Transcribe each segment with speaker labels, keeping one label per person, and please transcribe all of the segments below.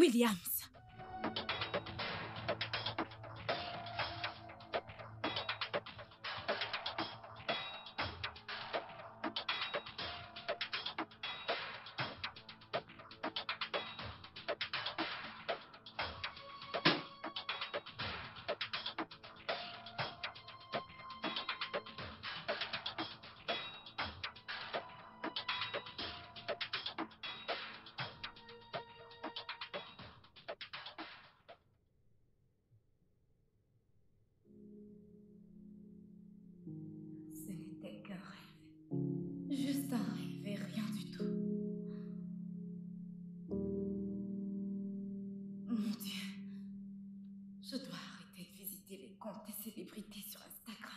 Speaker 1: Williams. Ce n'était qu'un rêve. Juste un rêve et rien du tout. Mon Dieu. Je dois arrêter de visiter les comptes des célébrités sur Instagram.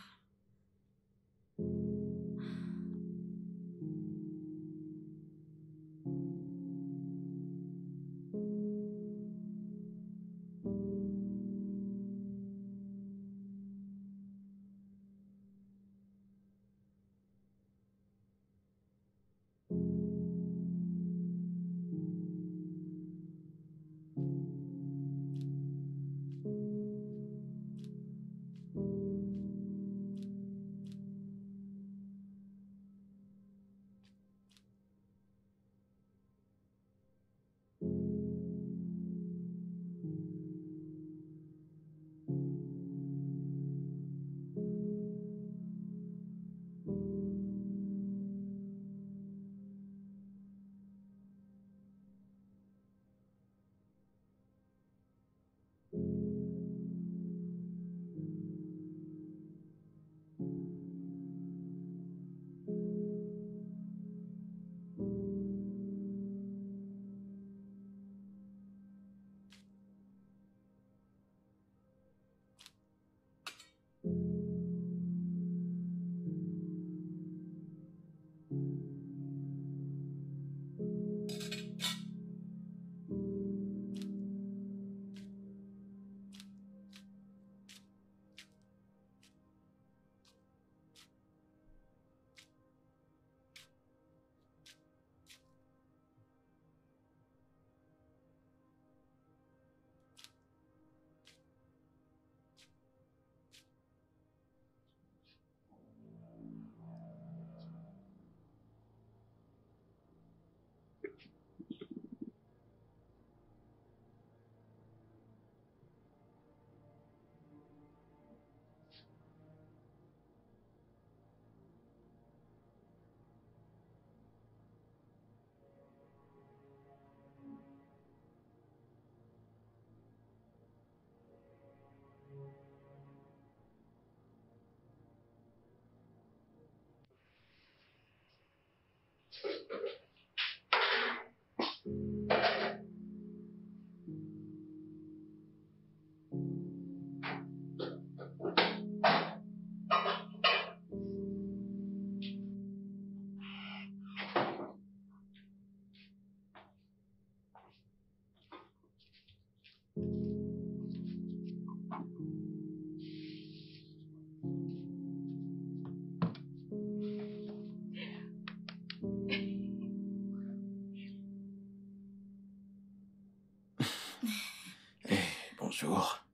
Speaker 2: Bonjour.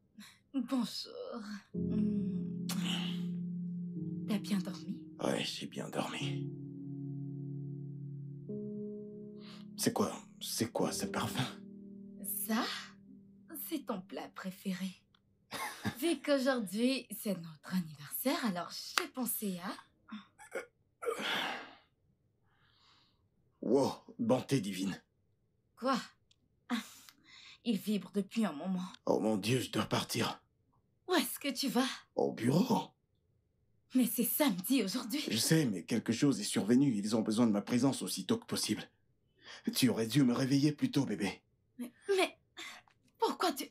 Speaker 1: Bonjour. T'as bien dormi?
Speaker 2: Ouais, j'ai bien dormi. C'est quoi ce parfum?
Speaker 1: Ça, c'est ton plat préféré. Vu qu'aujourd'hui, c'est notre anniversaire, alors j'ai pensé à...
Speaker 2: Wow, bonté divine.
Speaker 1: Quoi? Il vibre depuis un moment.
Speaker 2: Oh mon Dieu, je dois partir.
Speaker 1: Où est-ce que tu vas?
Speaker 2: Au bureau.
Speaker 1: Mais c'est samedi aujourd'hui.
Speaker 2: Je sais, mais quelque chose est survenu. Ils ont besoin de ma présence aussitôt que possible. Tu aurais dû me réveiller plus tôt, bébé.
Speaker 1: Mais pourquoi tu...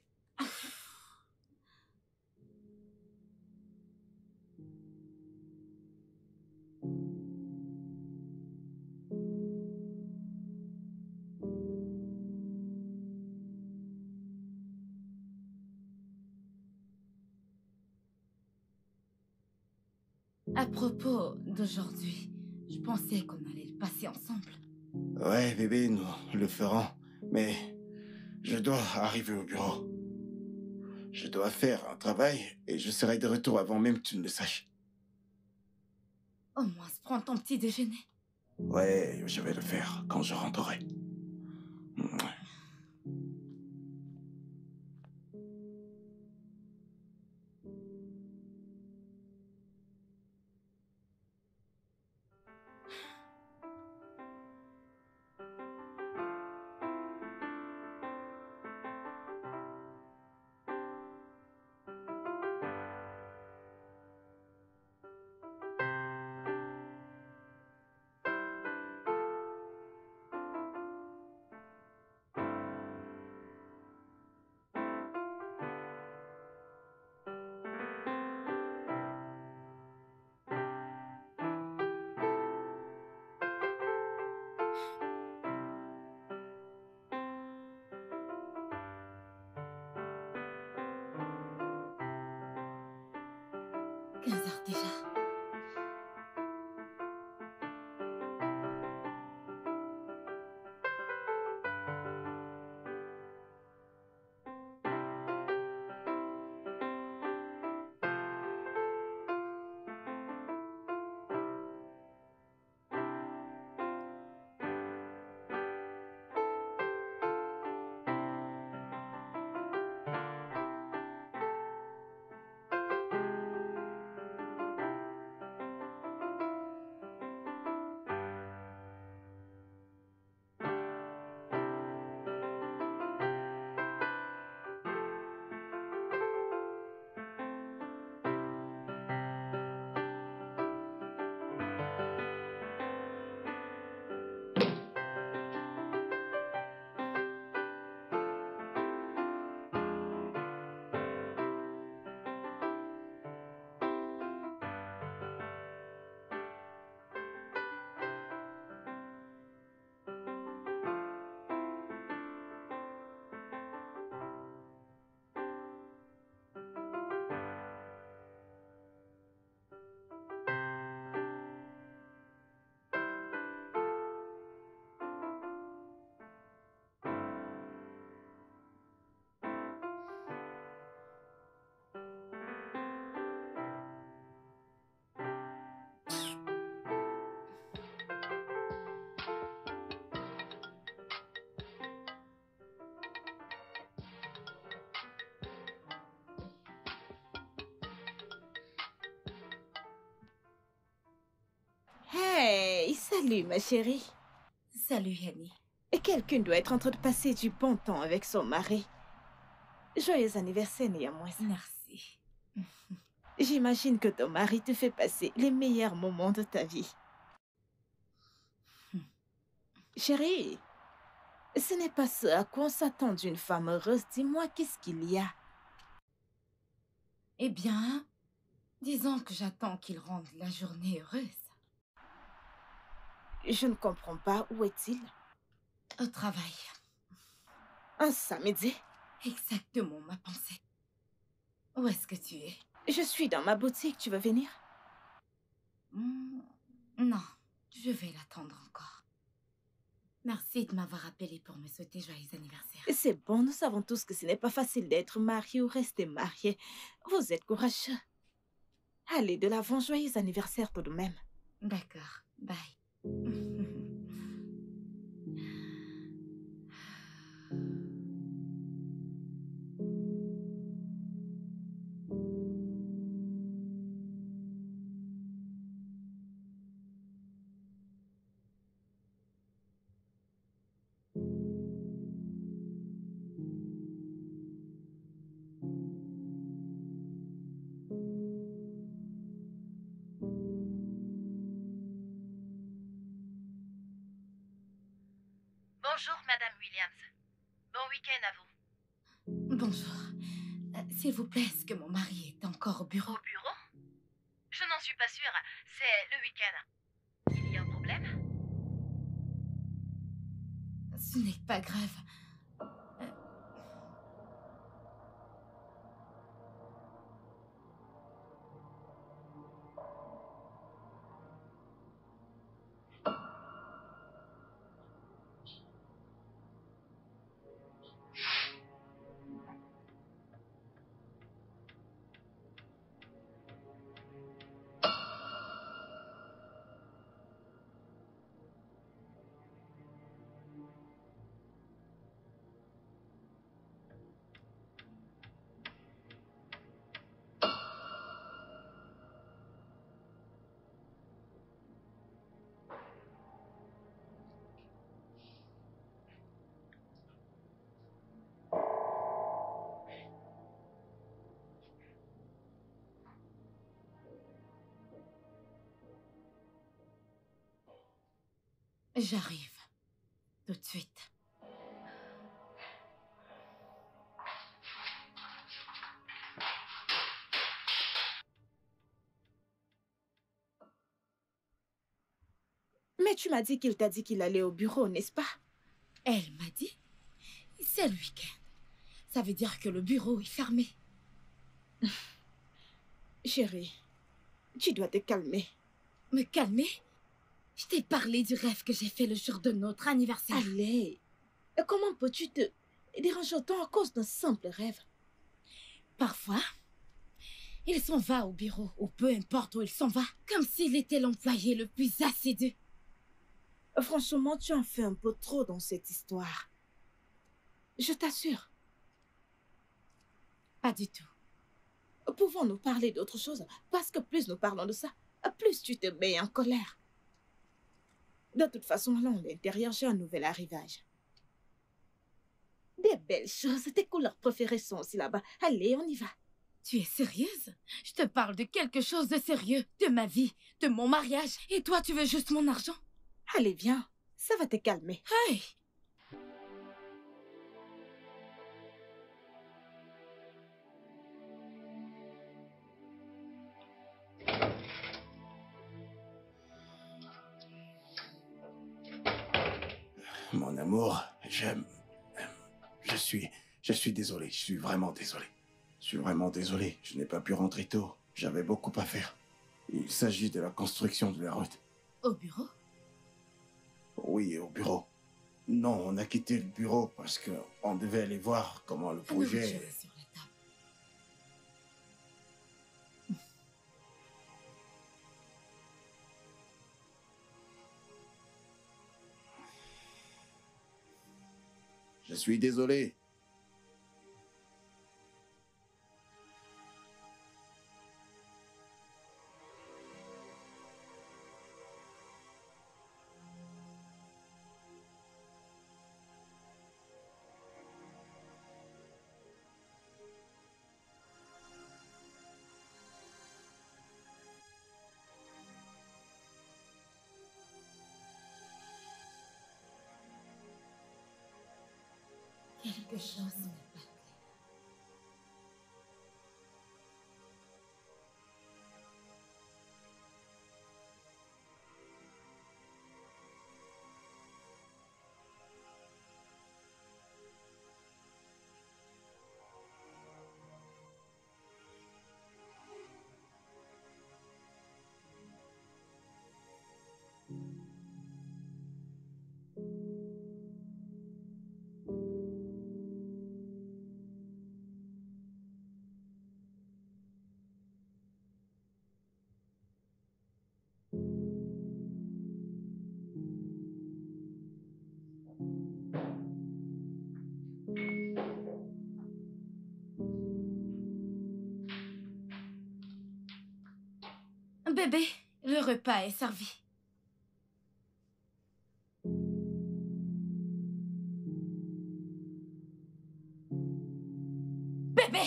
Speaker 1: À propos d'aujourd'hui, je pensais qu'on allait le passer ensemble.
Speaker 2: Ouais, bébé, nous le ferons. Mais Je dois arriver au bureau. Je dois faire un travail et je serai de retour avant même que tu ne le saches.
Speaker 1: Au moins, prends ton petit déjeuner.
Speaker 2: Ouais, je vais le faire quand je rentrerai. « 15 heures déjà. »
Speaker 3: Hey, salut ma chérie.
Speaker 1: Salut, Annie.
Speaker 3: Et quelqu'un doit être en train de passer du bon temps avec son mari. Joyeux anniversaire néanmoins.
Speaker 1: Merci.
Speaker 3: J'imagine que ton mari te fait passer les meilleurs moments de ta vie. Chérie, ce n'est pas ce à quoi on s'attend d'une femme heureuse. Dis-moi, qu'est-ce qu'il y a?
Speaker 1: Eh bien, disons que j'attends qu'il rende la journée heureuse.
Speaker 3: Je ne comprends pas. Où est-il?
Speaker 1: Au travail.
Speaker 3: Un samedi?
Speaker 1: Exactement ma pensée. Où est-ce que tu es?
Speaker 3: Je suis dans ma boutique. Tu veux venir?
Speaker 1: Non, je vais l'attendre encore. Merci de m'avoir appelé pour me souhaiter joyeux anniversaire.
Speaker 3: C'est bon, nous savons tous que ce n'est pas facile d'être marié ou rester marié. Vous êtes courageux. Allez, de l'avant, joyeux anniversaire tout de même.
Speaker 1: D'accord, bye.
Speaker 4: Bonjour, Madame Williams. Bon week-end à vous.
Speaker 1: Bonjour. S'il vous plaît, est-ce que mon mari est encore au bureau?
Speaker 4: Au bureau? Je n'en suis pas sûre. C'est le week-end. Il y a un problème?
Speaker 1: Ce n'est pas grave. J'arrive. Tout de suite.
Speaker 3: Mais tu m'as dit qu'il t'a dit qu'il allait au bureau, n'est-ce pas?
Speaker 1: Elle m'a dit, c'est le week-end. Ça veut dire que le bureau est fermé.
Speaker 3: Chérie, tu dois te calmer.
Speaker 1: Me calmer? Je t'ai parlé du rêve que j'ai fait le jour de notre anniversaire.
Speaker 3: Allez, comment peux-tu te déranger autant à cause d'un simple rêve?
Speaker 1: Parfois, il s'en va au bureau, ou peu importe où il s'en va, comme s'il était l'employé le plus assidu.
Speaker 3: Franchement, tu en fais un peu trop dans cette histoire. Je t'assure.
Speaker 1: Pas du tout.
Speaker 3: Pouvons-nous parler d'autre chose? Parce que plus nous parlons de ça, plus tu te mets en colère. De toute façon, allons à l'intérieur, j'ai un nouvel arrivage. Des belles choses, tes couleurs préférées sont aussi là-bas. Allez, on y va.
Speaker 1: Tu es sérieuse? Je te parle de quelque chose de sérieux, de ma vie, de mon mariage, et toi tu veux juste mon argent?
Speaker 3: Allez, viens, ça va te calmer.
Speaker 1: Hey!
Speaker 2: Mon amour, je suis désolé, je suis vraiment désolé. Je suis vraiment désolé, je n'ai pas pu rentrer tôt. J'avais beaucoup à faire. Il s'agit de la construction de la route.
Speaker 1: Au bureau?
Speaker 2: Oui, au bureau. Non, on a quitté le bureau parce qu'on devait aller voir comment le
Speaker 1: La nourriture
Speaker 2: projet...
Speaker 1: est sur la table.
Speaker 2: Je suis désolé.
Speaker 1: Quelque chose n'est pas clair. Bébé, le repas est servi. Bébé!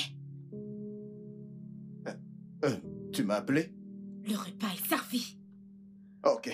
Speaker 2: Tu m'as appelé?
Speaker 1: Le repas est servi.
Speaker 2: Ok.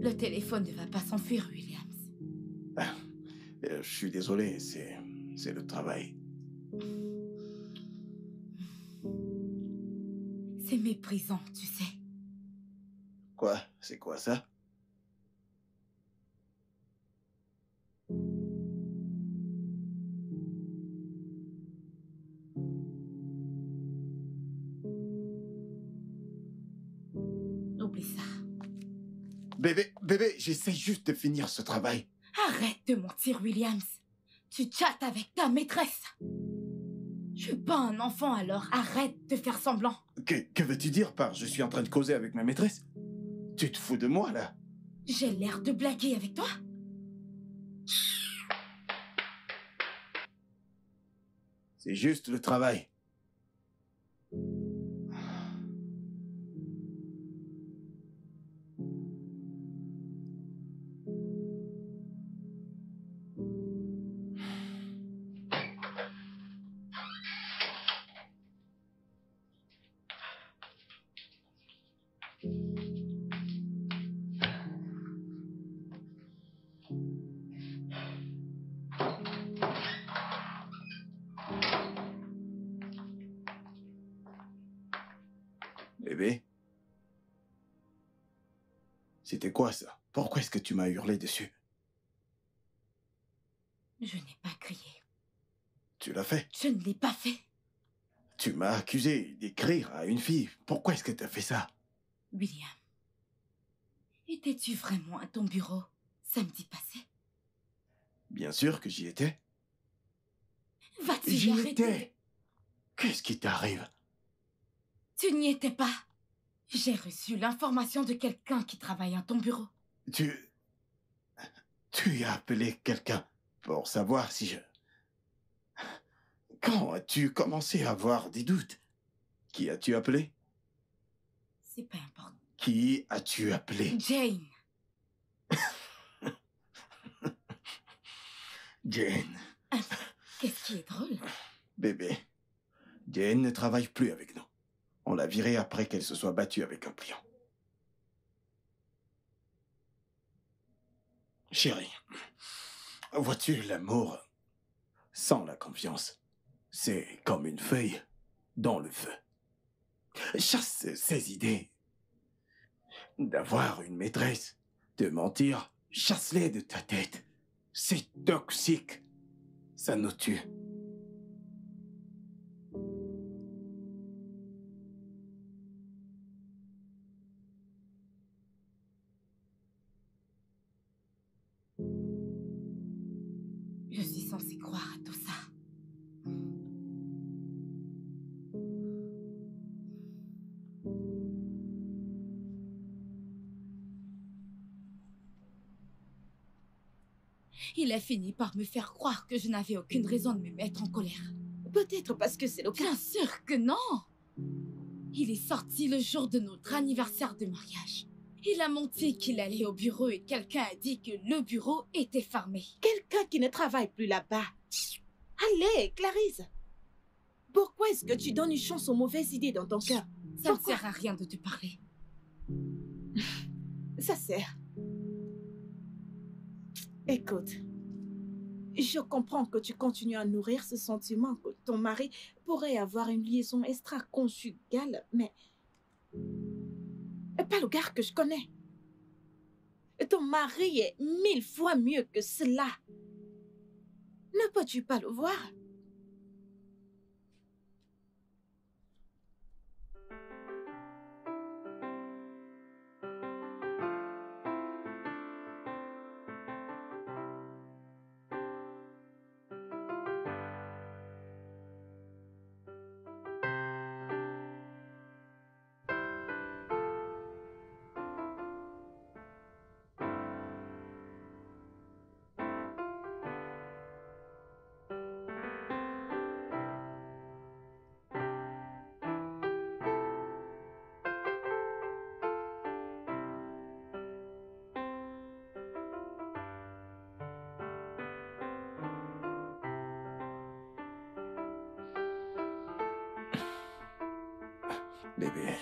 Speaker 1: Le téléphone ne va pas s'enfuir, Williams.
Speaker 2: Je suis désolé, c'est le travail.
Speaker 1: C'est méprisant, tu sais.
Speaker 2: Quoi? C'est quoi ça?
Speaker 1: Oublie ça.
Speaker 2: Bébé, j'essaie juste de finir ce travail.
Speaker 1: Arrête de mentir, Williams. Tu chattes avec ta maîtresse. Je suis pas un enfant, alors arrête de faire semblant.
Speaker 2: Que veux-tu dire par je suis en train de causer avec ma maîtresse? Tu te fous de moi, là?
Speaker 1: J'ai l'air de blaguer avec toi?
Speaker 2: C'est juste le travail. Bébé? C'était quoi ça? Pourquoi est-ce que tu m'as hurlé dessus?
Speaker 1: Je n'ai pas crié.
Speaker 2: Tu l'as fait?
Speaker 1: Je ne l'ai pas fait.
Speaker 2: Tu m'as accusé d'écrire à une fille. Pourquoi est-ce que t'as fait ça?
Speaker 1: William, étais-tu vraiment à ton bureau samedi passé?
Speaker 2: Bien sûr que j'y étais.
Speaker 1: Va-tu
Speaker 2: J'y
Speaker 1: arrêter?
Speaker 2: étais. Qu'est-ce qui t'arrive?
Speaker 1: Tu n'y étais pas. J'ai reçu l'information de quelqu'un qui travaille à ton bureau.
Speaker 2: Tu as appelé quelqu'un pour savoir si je... Quand as-tu commencé à avoir des doutes? Qui as-tu appelé?
Speaker 1: C'est pas important.
Speaker 2: Qui as-tu appelé?
Speaker 1: Jane.
Speaker 2: Jane.
Speaker 1: Qu'est-ce qui est drôle?
Speaker 2: Bébé, Jane ne travaille plus avec nous. On l'a virée après qu'elle se soit battue avec un client. Chérie, vois-tu, l'amour sans la confiance, c'est comme une feuille dans le feu. Chasse ces idées d'avoir une maîtresse, de mentir, chasse-les de ta tête. C'est toxique. Ça nous tue.
Speaker 1: Je suis censée croire à tout ça. Il a fini par me faire croire que je n'avais aucune raison de me mettre en colère.
Speaker 3: Peut-être parce que c'est le cas.
Speaker 1: Bien sûr que non! Il est sorti le jour de notre anniversaire de mariage. Il a menti qu'il allait au bureau et quelqu'un a dit que le bureau était fermé.
Speaker 3: Quelqu'un qui ne travaille plus là-bas. Allez, Clarisse. Pourquoi est-ce que tu donnes une chance aux mauvaises idées dans ton cœur?
Speaker 1: Ça ne
Speaker 3: Pourquoi?
Speaker 1: sert à rien de te parler.
Speaker 3: Ça sert. Écoute, je comprends que tu continues à nourrir ce sentiment que ton mari pourrait avoir une liaison extra-conjugale, mais pas le gars que je connais. Ton mari est 1000 fois mieux que cela. Ne peux-tu pas le voir?
Speaker 2: Bébé.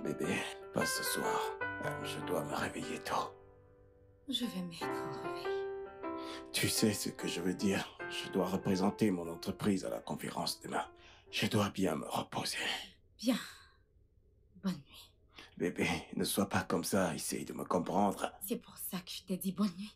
Speaker 2: Bébé, pas ce soir. Je dois me réveiller tôt.
Speaker 1: Je vais mettre en réveil.
Speaker 2: Tu sais ce que je veux dire. Je dois représenter mon entreprise à la conférence demain. Je dois bien me reposer.
Speaker 1: Bien. Bonne nuit.
Speaker 2: Bébé, ne sois pas comme ça. Essaye de me comprendre.
Speaker 1: C'est pour ça que je t'ai dit bonne nuit.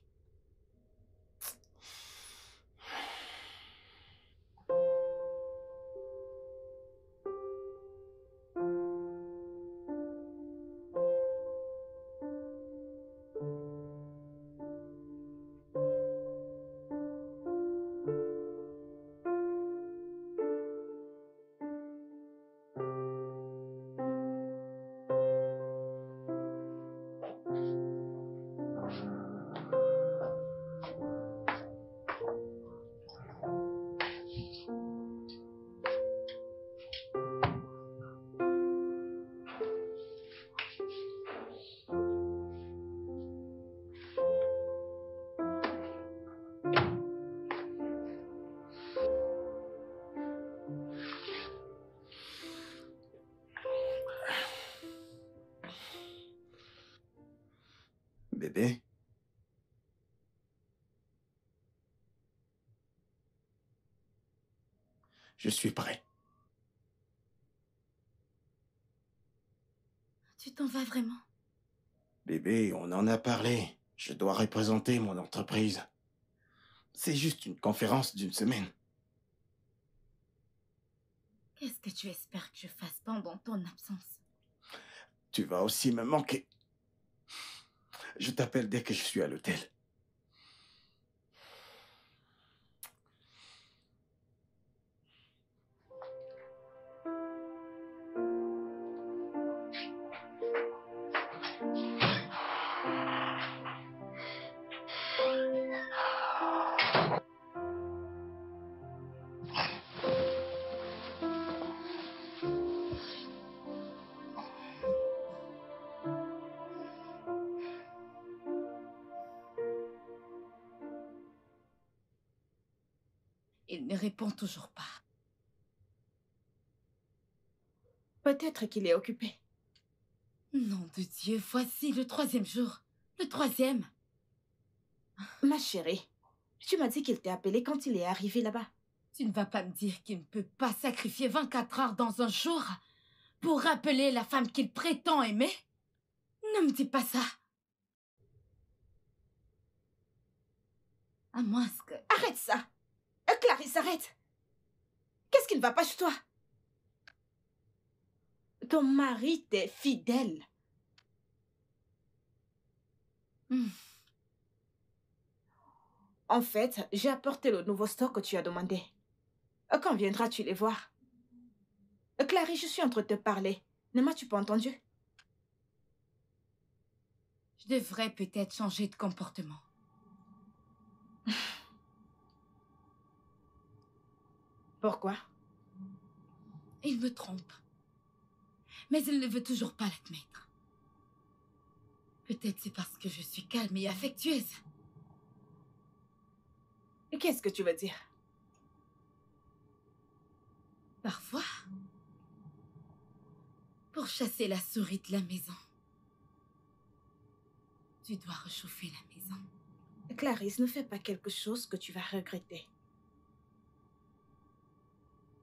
Speaker 2: Bébé? Je suis prêt.
Speaker 1: Tu t'en vas vraiment?
Speaker 2: Bébé, on en a parlé. Je dois représenter mon entreprise. C'est juste une conférence d'une semaine.
Speaker 1: Qu'est-ce que tu espères que je fasse pendant ton absence?
Speaker 2: Tu vas aussi me manquer. Je t'appelle dès que je suis à l'hôtel.
Speaker 1: Il ne répond toujours pas.
Speaker 3: Peut-être qu'il est occupé.
Speaker 1: Nom de Dieu, voici le 3e jour. Le 3e.
Speaker 3: Ma chérie, tu m'as dit qu'il t'est appelé quand il est arrivé là-bas.
Speaker 1: Tu ne vas pas me dire qu'il ne peut pas sacrifier 24 heures dans un jour pour rappeler la femme qu'il prétend aimer? Ne me dis pas ça. À moins que...
Speaker 3: Arrête ça! Clarisse, arrête! Qu'est-ce qui ne va pas chez toi? Ton mari t'est fidèle. En fait, j'ai apporté le nouveau stock que tu as demandé. Quand viendras-tu les voir? Clarisse, je suis en train de te parler. Ne m'as-tu pas entendu?
Speaker 1: Je devrais peut-être changer de comportement.
Speaker 3: Pourquoi?
Speaker 1: Il me trompe. Mais il ne veut toujours pas l'admettre. Peut-être c'est parce que je suis calme et affectueuse.
Speaker 3: Qu'est-ce que tu veux dire?
Speaker 1: Parfois, pour chasser la souris de la maison, tu dois réchauffer la maison.
Speaker 3: Clarisse, ne fais pas quelque chose que tu vas regretter.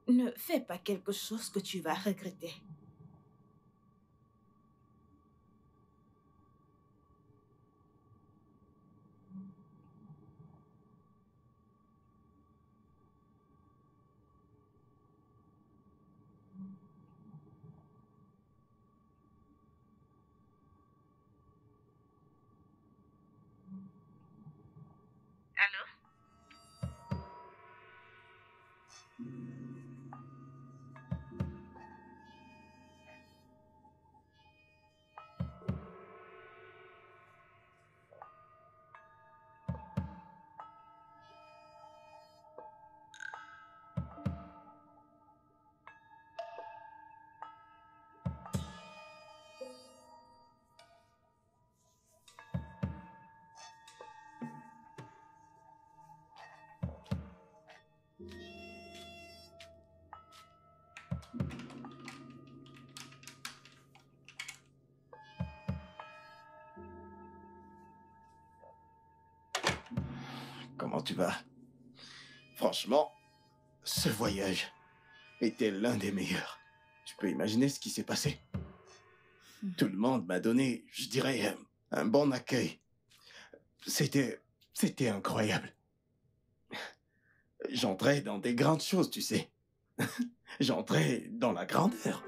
Speaker 3: Ne fais pas quelque chose que tu vas regretter.
Speaker 4: Allô?
Speaker 2: comment tu vas? Franchement, ce voyage était l'un des meilleurs. Tu peux imaginer ce qui s'est passé? Tout le monde m'a donné, je dirais, un bon accueil. C'était incroyable. J'entrais dans des grandes choses, tu sais. J'entrais dans la grandeur.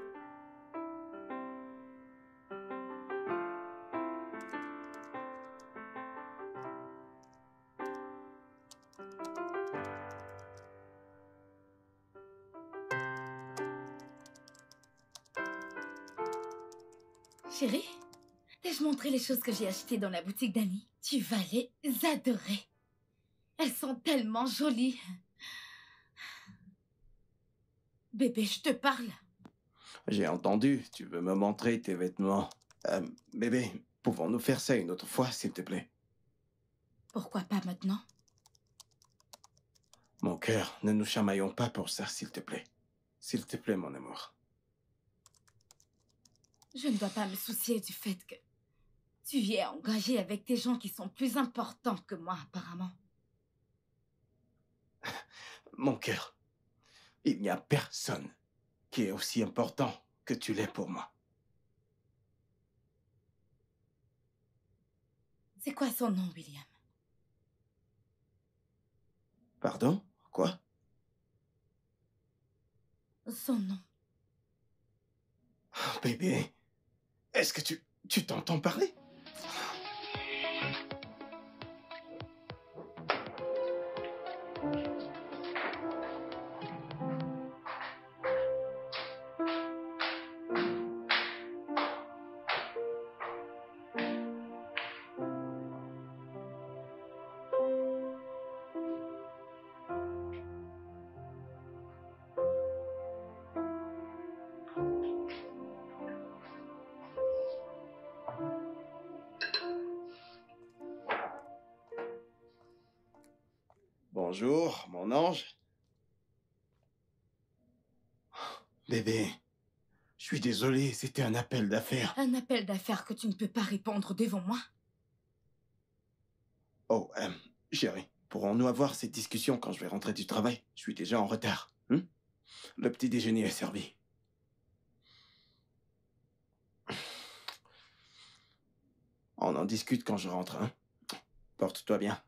Speaker 1: Chérie, t'ai-je montré les choses que j'ai achetées dans la boutique d'Annie? Tu vas les adorer. Elles sont tellement jolies. Bébé, je te parle.
Speaker 2: J'ai entendu, tu veux me montrer tes vêtements. Bébé, pouvons-nous faire ça une autre fois, s'il te plaît?
Speaker 1: Pourquoi pas maintenant?
Speaker 2: Mon cœur, ne nous chamaillons pas pour ça, s'il te plaît. S'il te plaît, mon amour.
Speaker 1: Je ne dois pas me soucier du fait que tu y es engagé avec des gens qui sont plus importants que moi, apparemment.
Speaker 2: Mon cœur, il n'y a personne qui est aussi important que tu l'es pour moi.
Speaker 1: C'est quoi son nom, William?
Speaker 2: Pardon? Quoi?
Speaker 1: Son nom.
Speaker 2: Oh, bébé, est-ce que tu t'entends parler? Bonjour, mon ange. Bébé, je suis désolé, c'était un appel d'affaires.
Speaker 1: Un appel d'affaires que tu ne peux pas répondre devant moi?
Speaker 2: Oh, chérie, pourrons-nous avoir cette discussion quand je vais rentrer du travail? Je suis déjà en retard. Le petit déjeuner est servi. On en discute quand je rentre, hein? Porte-toi bien.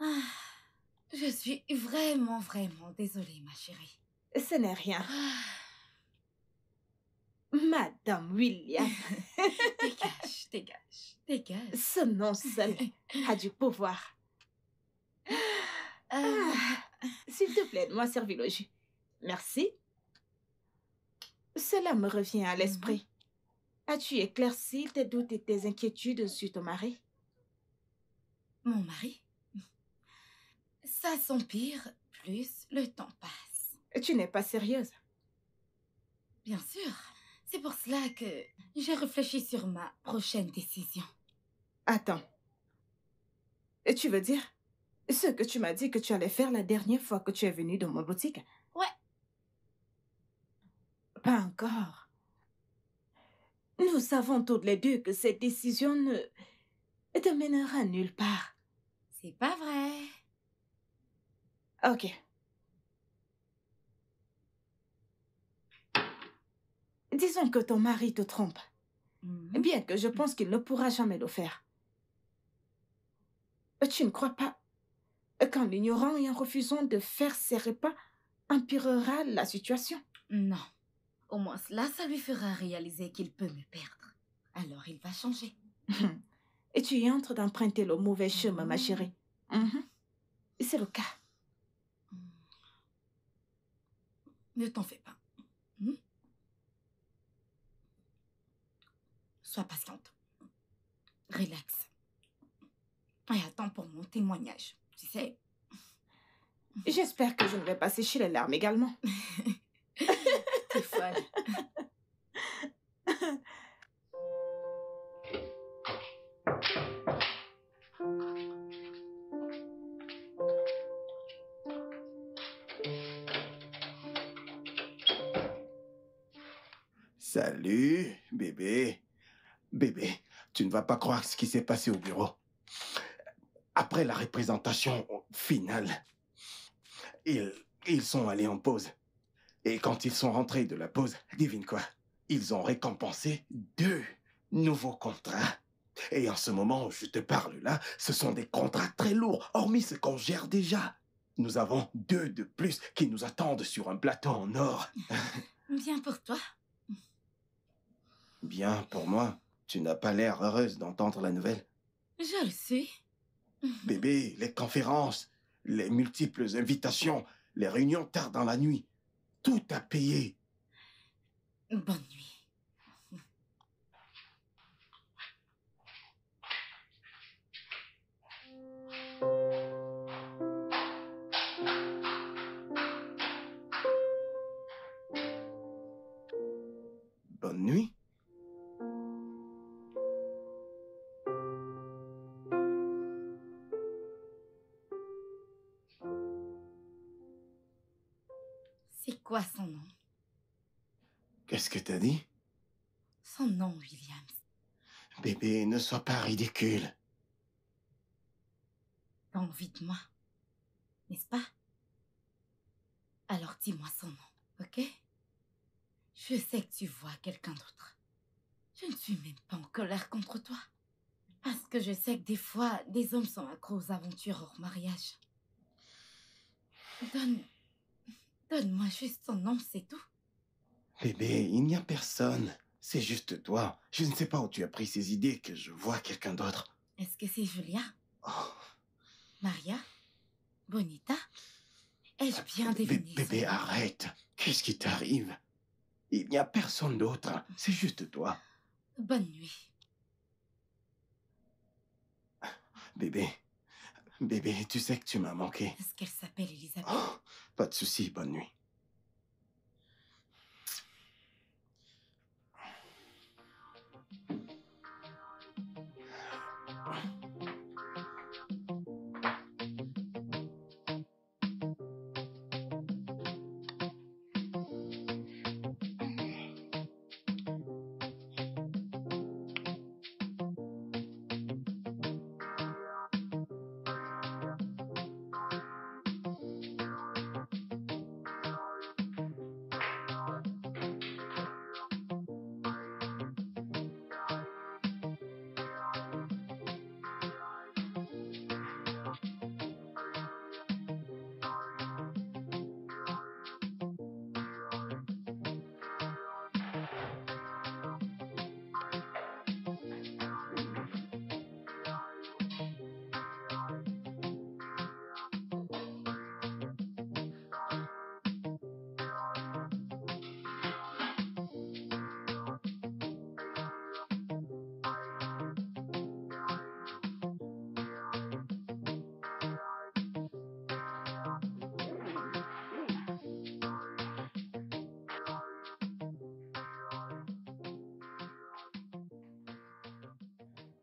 Speaker 1: Ah, je suis vraiment désolée, ma chérie.
Speaker 3: Ce n'est rien.
Speaker 1: Ah,
Speaker 3: Madame William,
Speaker 1: dégage.
Speaker 3: ce nom seul a du pouvoir. S'il te plaît, moi servir le jus. Merci. Cela me revient à l'esprit. As-tu éclairci tes doutes et tes inquiétudes sur ton mari?
Speaker 1: Mon mari? Ça s'empire, plus le temps passe.
Speaker 3: Tu n'es pas sérieuse.
Speaker 1: Bien sûr. C'est pour cela que j'ai réfléchi sur ma prochaine décision.
Speaker 3: Attends. Tu veux dire ce que tu m'as dit que tu allais faire la dernière fois que tu es venue dans ma boutique?
Speaker 1: Ouais.
Speaker 3: Pas encore. Nous savons toutes les deux que cette décision ne te mènera nulle part.
Speaker 1: C'est pas vrai.
Speaker 3: Ok. Disons que ton mari te trompe. Bien que je pense qu'il ne pourra jamais le faire. Tu ne crois pas qu'en l'ignorant et en refusant de faire ses repas empirera la situation?
Speaker 1: Non. Au moins cela, ça lui fera réaliser qu'il peut me perdre. Alors il va changer.
Speaker 3: Et tu es en train d'emprunter le mauvais chemin, ma chérie. C'est le cas.
Speaker 1: Ne t'en fais pas. Sois patiente. Relax. Et attends pour mon témoignage. Tu sais,
Speaker 3: J'espère que je ne vais pas sécher les larmes également.
Speaker 1: t'es folle.
Speaker 2: Salut, bébé. Bébé, tu ne vas pas croire ce qui s'est passé au bureau. Après la représentation finale, ils sont allés en pause. Et quand ils sont rentrés de la pause, devine quoi? Ils ont récompensé 2 nouveaux contrats. Et en ce moment où je te parle là, ce sont des contrats très lourds, hormis ce qu'on gère déjà. Nous avons 2 de plus qui nous attendent sur un plateau en or.
Speaker 1: Bien pour toi.
Speaker 2: Bien pour moi. Tu n'as pas l'air heureuse d'entendre la nouvelle.
Speaker 1: Je le sais.
Speaker 2: Bébé, les conférences, les multiples invitations, les réunions tard dans la nuit, tout a payé.
Speaker 1: Bonne nuit.
Speaker 2: Bonne nuit.
Speaker 1: C'est quoi son nom?
Speaker 2: Qu'est-ce que t'as dit?
Speaker 1: Son nom, Williams.
Speaker 2: Bébé, ne sois pas ridicule.
Speaker 1: T'as envie de moi, n'est-ce pas? Alors dis-moi son nom, ok? Je sais que tu vois quelqu'un d'autre. Je ne suis même pas en colère contre toi. Parce que je sais que des fois, des hommes sont accros aux aventures hors mariage. Donne-moi juste son nom, c'est tout.
Speaker 2: Bébé, il n'y a personne. C'est juste toi. Je ne sais pas où tu as pris ces idées que je vois quelqu'un d'autre.
Speaker 1: Est-ce que c'est Julia?
Speaker 2: Oh.
Speaker 1: Maria? Bonita? Ai-je bien deviné
Speaker 2: Bébé,
Speaker 1: son nom?
Speaker 2: arrête. Qu'est-ce qui t'arrive? Il n'y a personne d'autre. C'est juste toi.
Speaker 1: Bonne nuit.
Speaker 2: Bébé, tu sais que tu m'as manqué.
Speaker 1: Est-ce qu'elle s'appelle Elisabeth?
Speaker 2: Oh, pas de souci, bonne nuit.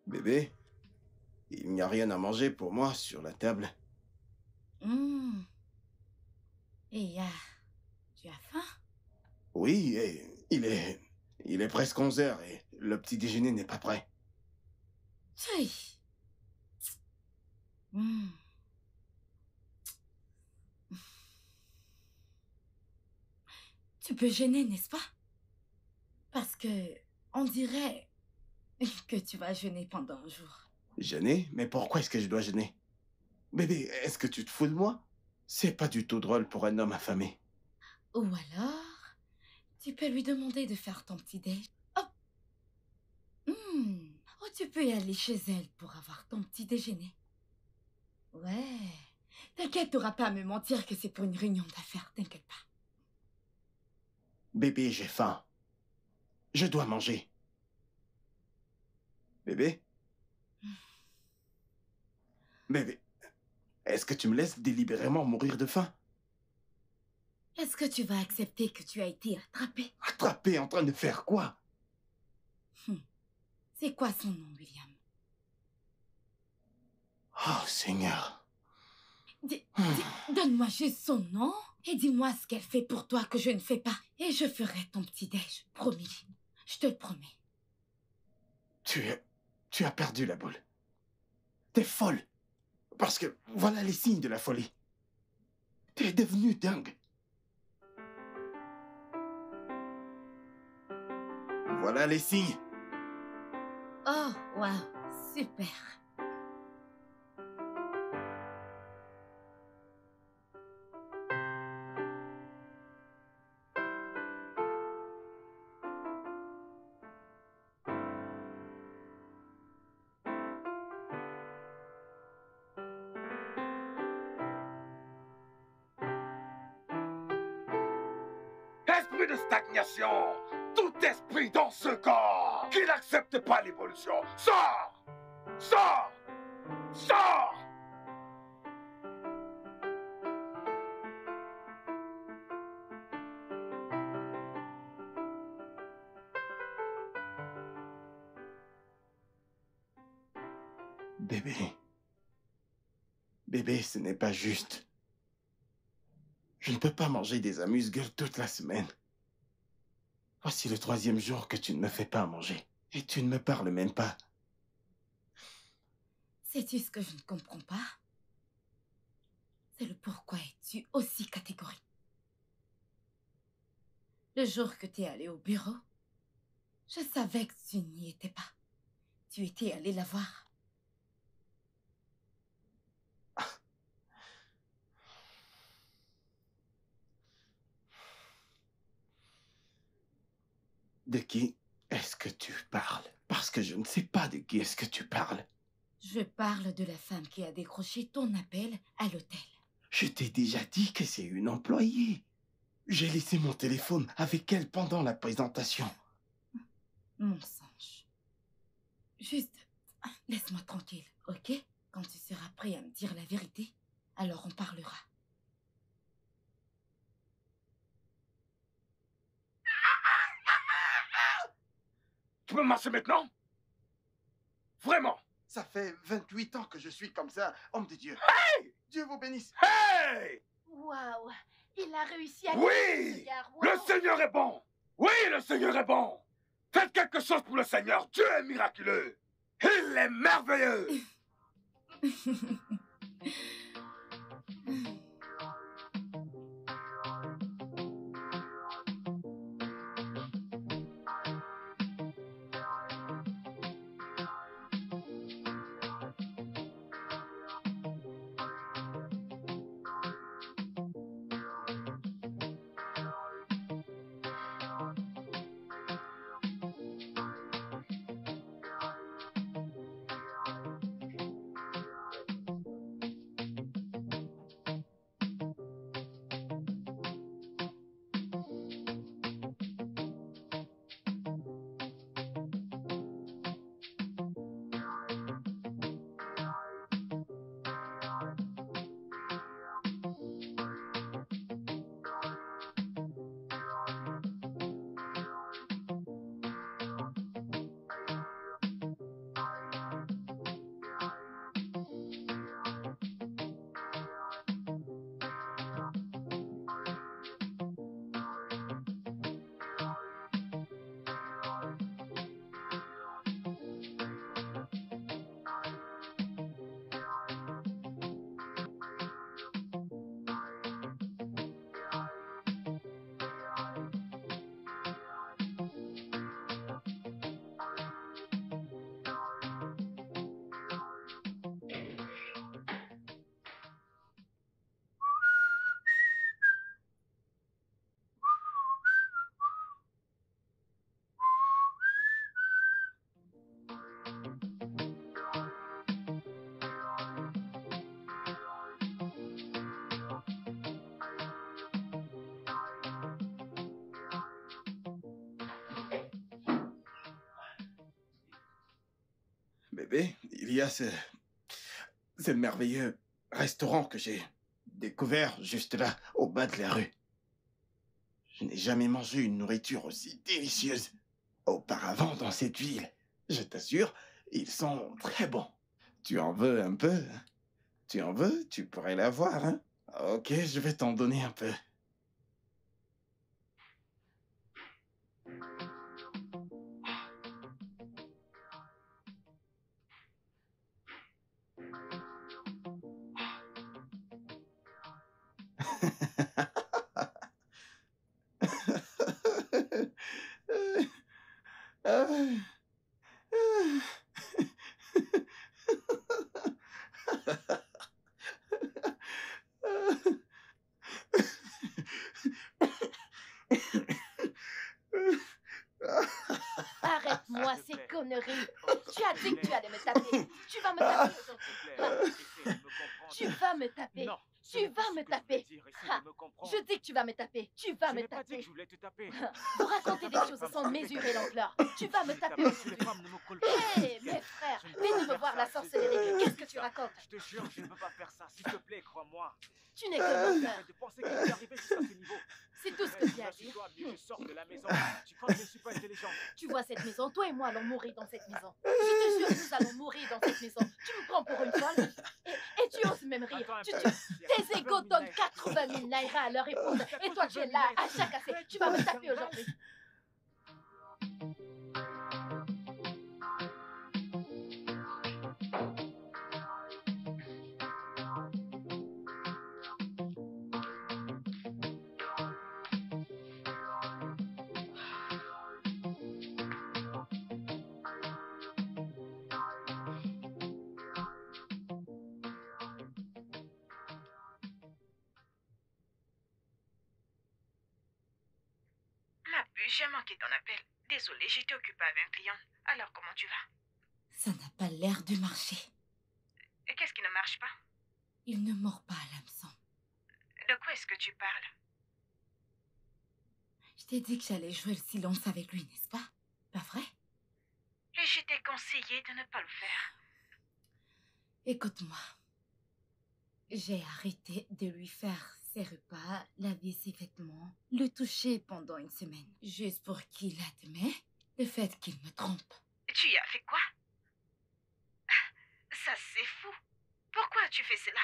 Speaker 2: Bébé, il n'y a rien à manger pour moi sur la table.
Speaker 1: Et tu as faim?
Speaker 2: Oui, et il est presque 11 heures et le petit déjeuner n'est pas prêt.
Speaker 1: Oui. Hmm. Tu peux gêner, n'est-ce pas? Parce que on dirait que tu vas jeûner pendant un jour.
Speaker 2: Jeûner? Mais pourquoi est-ce que je dois jeûner? Bébé, est-ce que tu te fous de moi? C'est pas du tout drôle pour un homme affamé.
Speaker 1: Ou alors, tu peux lui demander de faire ton petit déj. Oh. Ou tu peux y aller chez elle pour avoir ton petit déjeuner. Ouais. T'inquiète, t'auras pas à me mentir que c'est pour une réunion d'affaires, t'inquiète pas.
Speaker 2: Bébé, j'ai faim. Je dois manger. Bébé? Bébé, est-ce que tu me laisses délibérément mourir de faim?
Speaker 1: Est-ce que tu vas accepter que tu as été attrapé?
Speaker 2: Attrapé en train de faire quoi?
Speaker 1: C'est quoi son nom, William?
Speaker 2: Oh, Seigneur.
Speaker 1: Donne-moi juste son nom et dis-moi ce qu'elle fait pour toi que je ne fais pas. Et je ferai ton petit-déj, promis. Je te le promets.
Speaker 2: Tu as perdu la boule. T'es folle. Parce que voilà les signes de la folie. T'es devenue dingue. Voilà les signes.
Speaker 1: Oh, waouh, super.
Speaker 5: Esprit de stagnation! Tout esprit dans ce corps qui n'accepte pas l'évolution, sors! Sors! Sors!
Speaker 2: Bébé. Bébé, ce n'est pas juste. Je ne peux pas manger des amuse-gueules toute la semaine. Voici le 3e jour que tu ne me fais pas à manger. Et tu ne me parles même pas.
Speaker 1: Sais-tu ce que je ne comprends pas? C'est le pourquoi es-tu aussi catégorique. Le jour que tu es allé au bureau, je savais que tu n'y étais pas. Tu étais allé la voir.
Speaker 2: De qui est-ce que tu parles? Parce que je ne sais pas de qui est-ce que tu parles.
Speaker 1: Je parle de la femme qui a décroché ton appel à l'hôtel.
Speaker 2: Je t'ai déjà dit que c'est une employée. J'ai laissé mon téléphone avec elle pendant la présentation.
Speaker 1: Mensonge. Juste, laisse-moi tranquille, ok? Quand tu seras prêt à me dire la vérité, alors on parlera.
Speaker 5: Tu peux marcher maintenant? Vraiment?
Speaker 2: Ça fait 28 ans que je suis comme ça, homme de Dieu.
Speaker 5: Hey!
Speaker 2: Dieu vous bénisse.
Speaker 5: Hey!
Speaker 4: Waouh! Il a réussi à
Speaker 5: Oui!
Speaker 4: ce gars.
Speaker 5: Le
Speaker 4: Wow.
Speaker 5: Seigneur est bon! Oui, le Seigneur est bon! Faites quelque chose pour le Seigneur! Dieu est miraculeux! Il est merveilleux!
Speaker 2: Bébé, il y a ce C'est le merveilleux restaurant que j'ai découvert juste là, au bas de la rue. Je n'ai jamais mangé une nourriture aussi délicieuse auparavant dans cette ville. Je t'assure, ils sont très bons. Tu en veux un peu? Tu en veux? Tu pourrais l'avoir, hein? Ok, je vais t'en donner un peu.
Speaker 4: Arrête-moi ces conneries. Tu as dit que tu allais me taper. Tu vas me taper aujourd'hui. Tu vas me taper.
Speaker 6: Non,
Speaker 4: Tu vas me taper. Je dis que tu vas me taper. Tu vas me
Speaker 6: Je n'ai pas dit
Speaker 4: taper.
Speaker 6: que je voulais te taper.
Speaker 4: Vous racontez des choses sans mesurer l'ampleur. Tu vas me taper
Speaker 6: Les
Speaker 4: aujourd'hui.
Speaker 6: femmes ne me collent pas.
Speaker 4: Hé, mes frères, venez me voir la sorcellerie. Qu'est-ce que tu racontes?
Speaker 6: Je te jure, je ne peux pas faire ça. S'il te plaît, crois-moi.
Speaker 4: Tu n'es que menteur.
Speaker 6: Arrête de penser que je suis arrivé jusqu'à ce niveau.
Speaker 4: C'est tout ce que tu as dit.
Speaker 6: Toi, mieux je sors de la maison. Tu crois que je ne suis pas intelligent?
Speaker 4: Tu vois cette maison, toi et moi allons mourir dans cette maison. Je te jure, nous allons mourir dans cette maison. Tu me prends pour une folle et tu oses même rire.
Speaker 6: Attends un
Speaker 4: Tu,
Speaker 6: peu.
Speaker 4: tes égos donnent 80 000 naira à leur épouse et toi tu es là à chaque assez. Tu vas me taper aujourd'hui.
Speaker 3: Ma puce, j'ai manqué ton appel. Désolée, j'étais occupée avec un client. Alors, comment tu vas?
Speaker 1: Ça n'a pas l'air de marcher.
Speaker 3: Et qu'est-ce qui ne marche pas?
Speaker 1: Il ne mord pas à l'hameçon.
Speaker 3: De quoi est-ce que tu parles?
Speaker 1: Je t'ai dit que j'allais jouer le silence avec lui, n'est-ce pas? Pas vrai?
Speaker 3: Et je t'ai conseillé de ne pas le faire.
Speaker 1: Écoute-moi. J'ai arrêté de lui faire ses repas, laver ses vêtements, le toucher pendant une semaine, juste pour qu'il admet le fait qu'il me trompe.
Speaker 3: Tu y as fait quoi? Ça, c'est fou. Pourquoi tu fais cela?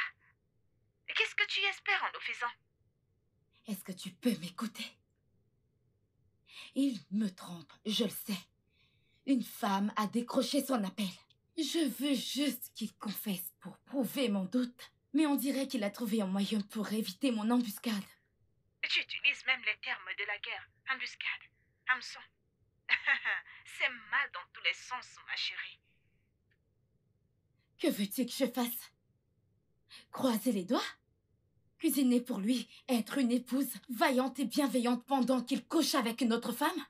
Speaker 3: Qu'est-ce que tu espères en le faisant?
Speaker 1: Est-ce que tu peux m'écouter? Il me trompe, je le sais. Une femme a décroché son appel. Je veux juste qu'il confesse pour prouver mon doute. Mais on dirait qu'il a trouvé un moyen pour éviter mon embuscade.
Speaker 3: Tu utilises même les termes de la guerre. Embuscade, hameçon. C'est mal dans tous les sens, ma chérie.
Speaker 1: Que veux-tu que je fasse? Croiser les doigts? Cuisiner pour lui, être une épouse vaillante et bienveillante pendant qu'il couche avec une autre femme?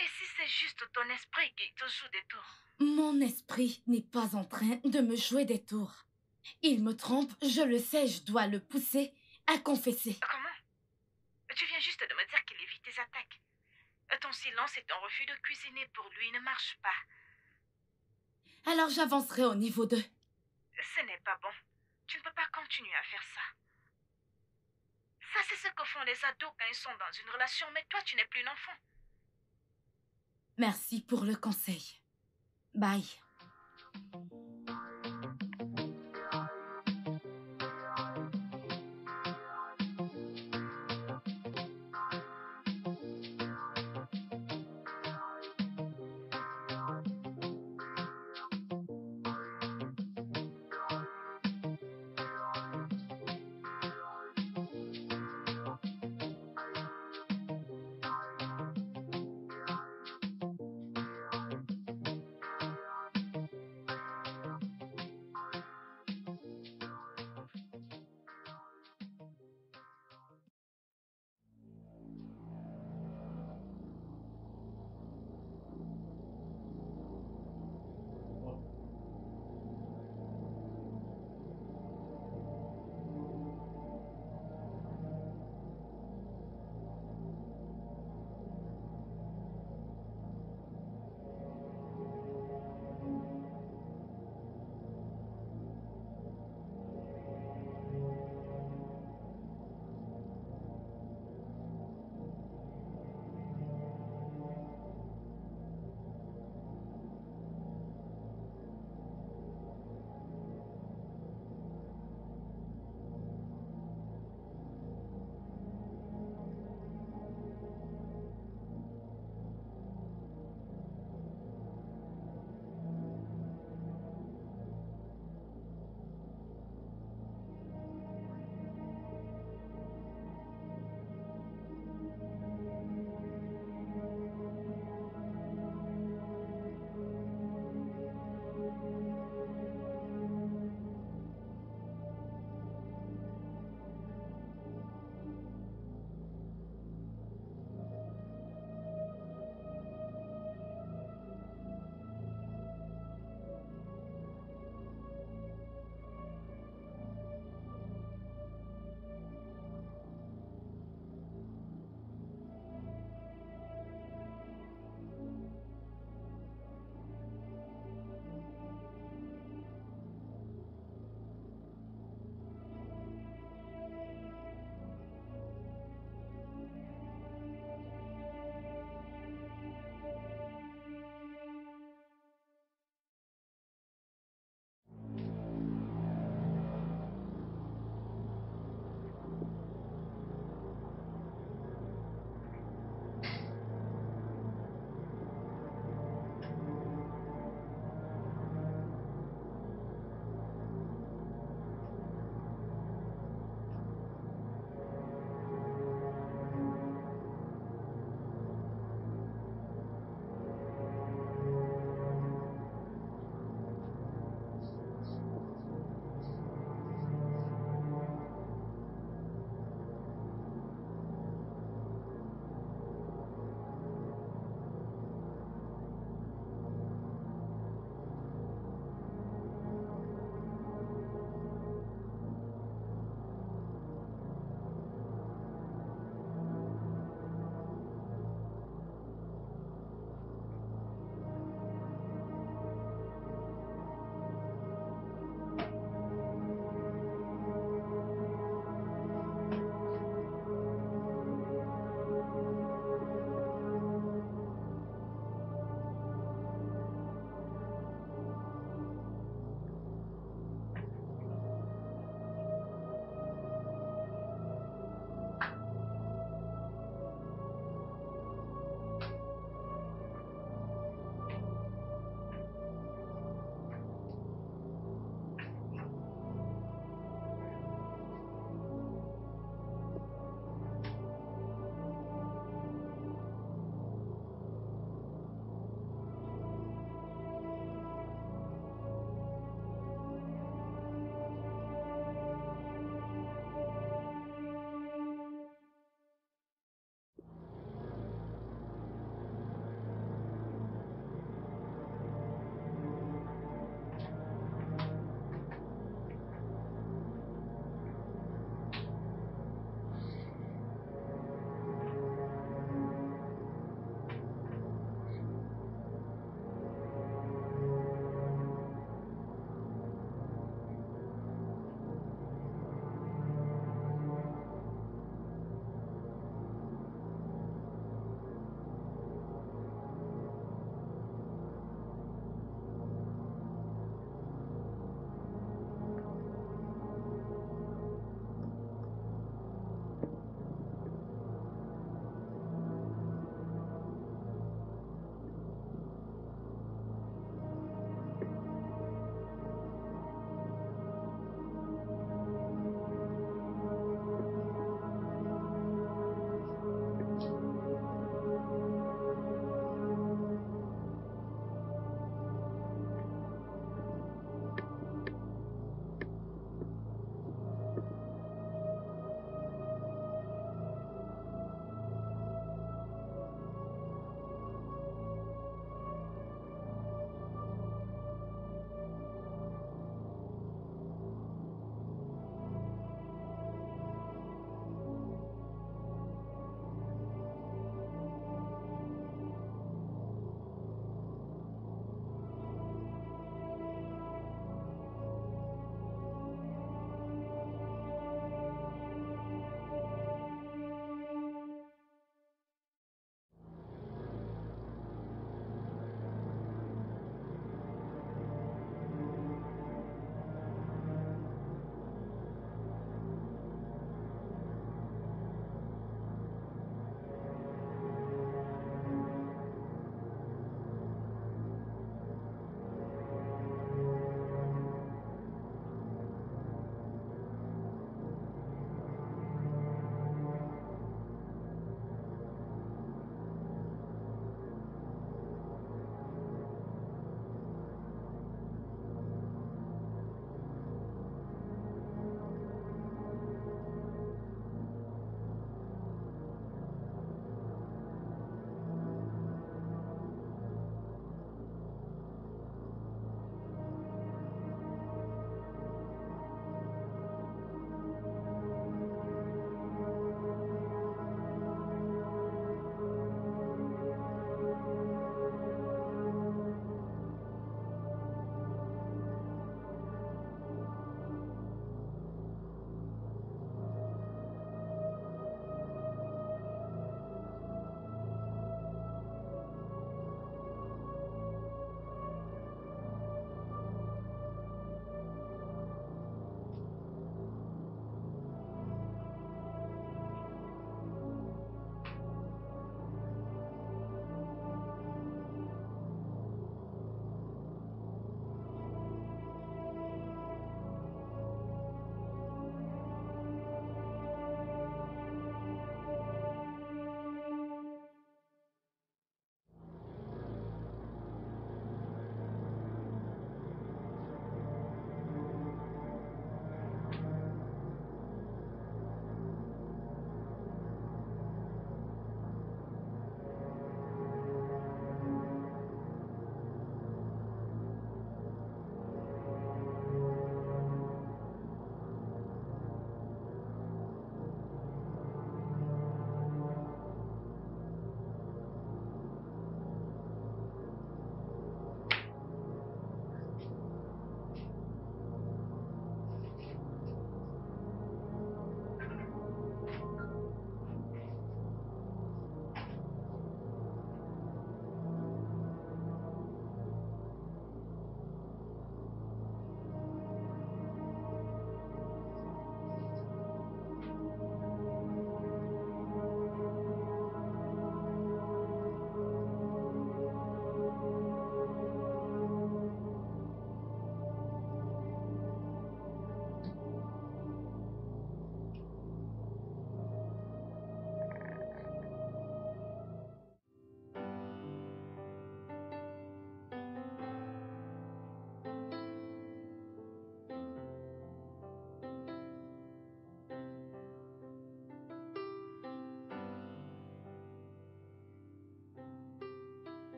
Speaker 3: Et si c'est juste ton esprit qui te joue des tours?
Speaker 1: Mon esprit n'est pas en train de me jouer des tours. Il me trompe, je le sais, je dois le pousser à confesser.
Speaker 3: Comment? Tu viens juste de me dire qu'il évite tes attaques. Ton silence et ton refus de cuisiner pour lui ne marchent pas.
Speaker 1: Alors j'avancerai au niveau 2.
Speaker 3: Ce n'est pas bon. Tu ne peux pas continuer à faire ça. Ça, c'est ce que font les ados quand ils sont dans une relation, mais toi, tu n'es plus un enfant.
Speaker 1: Merci pour le conseil. Bye.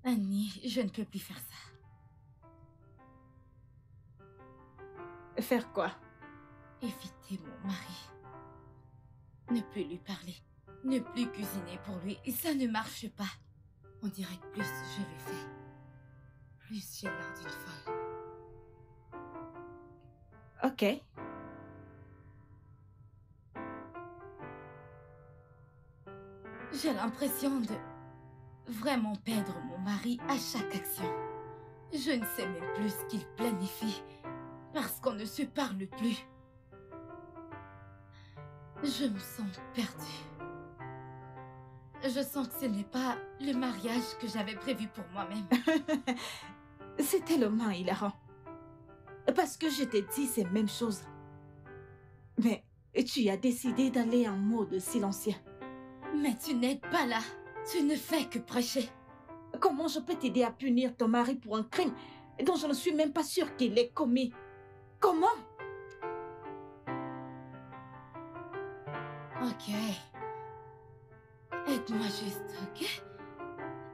Speaker 1: Annie, je ne peux plus faire ça.
Speaker 3: Faire quoi?
Speaker 1: Éviter mon mari. Ne plus lui parler. Ne plus cuisiner pour lui. Et ça ne marche pas. On dirait que plus je le fais, plus j'ai l'air d'une folle.
Speaker 3: Ok.
Speaker 1: J'ai l'impression de vraiment perdre mon mari à chaque action. Je ne sais même plus ce qu'il planifie parce qu'on ne se parle plus. Je me sens perdue. Je sens que ce n'est pas le mariage que j'avais prévu pour moi-même.
Speaker 3: C'est tellement hilarant. Parce que je t'ai dit ces mêmes choses. Mais tu as décidé d'aller en mode silencieux.
Speaker 1: Mais tu n'es pas là. Tu ne fais que prêcher.
Speaker 3: Comment je peux t'aider à punir ton mari pour un crime dont je ne suis même pas sûre qu'il ait commis? Comment?
Speaker 1: Ok. Aide-moi juste, ok?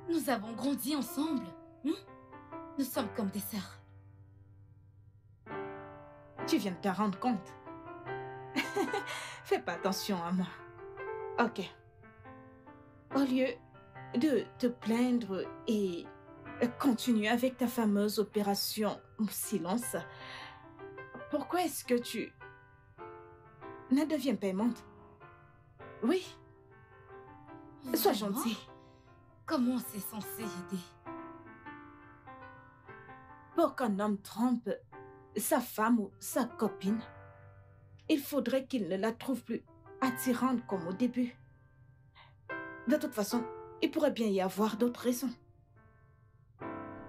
Speaker 1: Nous avons grandi ensemble. Nous sommes comme des sœurs.
Speaker 3: Tu viens de te rendre compte. Fais pas attention à moi. Ok. Au lieu de te plaindre et continuer avec ta fameuse opération silence, pourquoi est-ce que tu ne deviens pas aimante? Oui, sois
Speaker 1: Vraiment?
Speaker 3: gentil.
Speaker 1: Comment c'est censé aider?
Speaker 3: Pour qu'un homme trompe sa femme ou sa copine, il faudrait qu'il ne la trouve plus attirante comme au début. De toute façon, il pourrait bien y avoir d'autres raisons.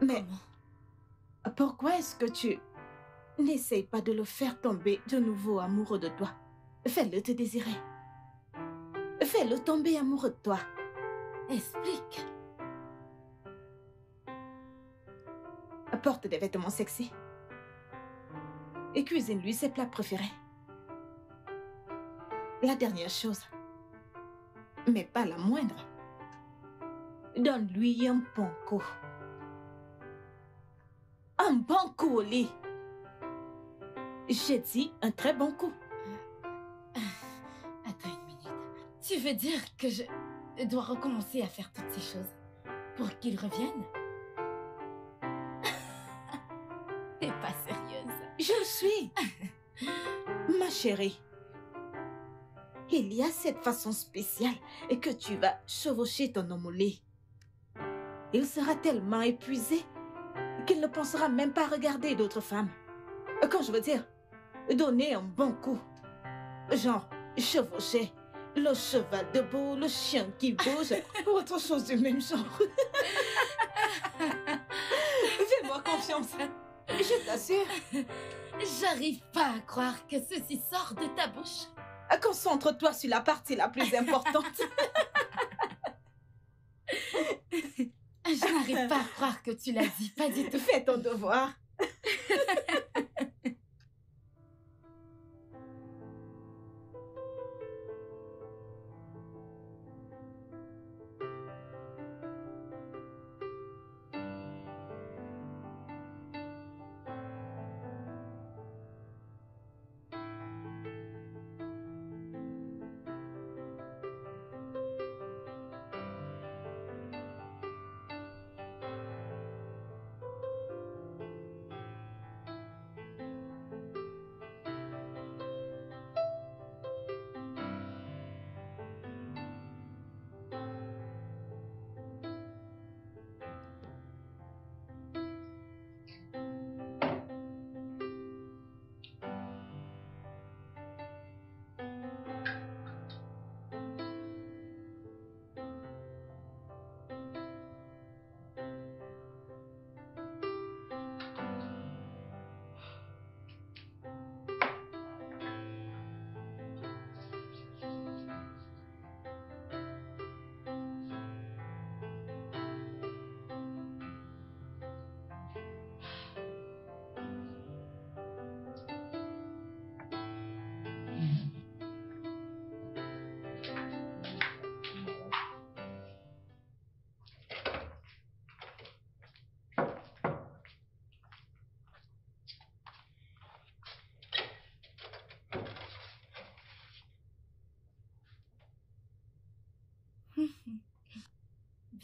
Speaker 3: Mais
Speaker 1: Comment?
Speaker 3: pourquoi est-ce que tu n'essayes pas de le faire tomber de nouveau amoureux de toi? Fais-le te désirer. Fais-le tomber amoureux de toi.
Speaker 1: Explique.
Speaker 3: Apporte des vêtements sexy. Et cuisine-lui ses plats préférés. La dernière chose, mais pas la moindre, donne-lui un bon coup. Un bon coup au lit. J'ai dit un très bon coup.
Speaker 1: Attends une minute. Tu veux dire que je dois recommencer à faire toutes ces choses pour qu'il revienne? T'es pas sérieuse.
Speaker 3: Je le suis. Ma chérie, il y a cette façon spéciale que tu vas chevaucher ton homme au lit. Il sera tellement épuisé qu'il ne pensera même pas regarder d'autres femmes. Quand je veux dire, donner un bon coup. Genre, chevaucher, le cheval debout, le chien qui bouge, ou autre chose du même genre. Fais-moi confiance. Je t'assure.
Speaker 1: J'arrive pas à croire que ceci sort de ta bouche.
Speaker 3: Concentre-toi sur la partie la plus importante.
Speaker 1: Je n'arrive pas à croire que tu l'as dit, pas du tout.
Speaker 3: Fais ton devoir.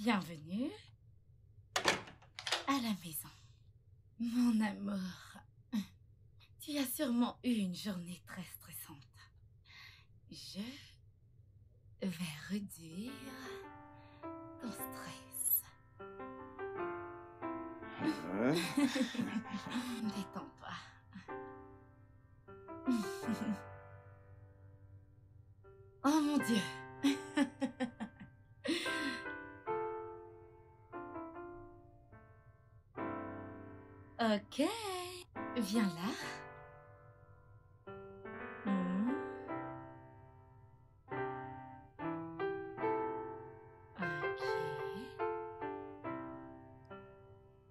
Speaker 1: Bienvenue à la maison. Mon amour, tu as sûrement eu une journée très stressante. Je vais réduire ton stress. Détends-toi. Oh mon Dieu. Ok, viens là. Hmm. Ok.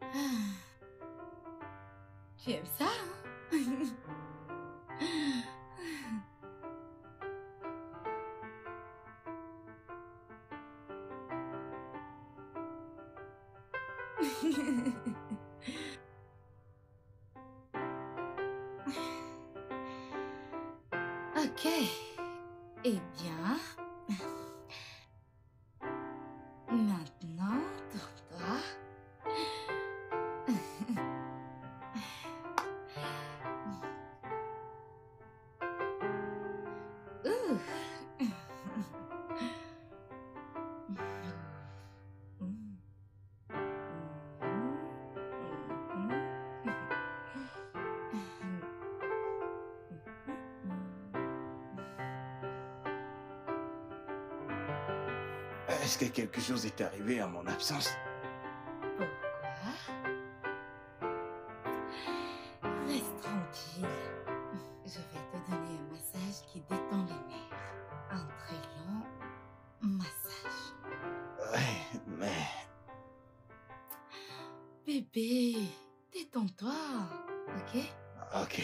Speaker 1: Ah. Tu aimes ça, hein? Ok. Eh bien, maintenant, tourne-toi. Ouh.
Speaker 2: Est-ce que quelque chose est arrivé en mon absence?
Speaker 1: Pourquoi? Reste tranquille. Je vais te donner un massage qui détend les nerfs. Un très long massage.
Speaker 2: Ouais, mais...
Speaker 1: Bébé, détends-toi, ok?
Speaker 2: Ok.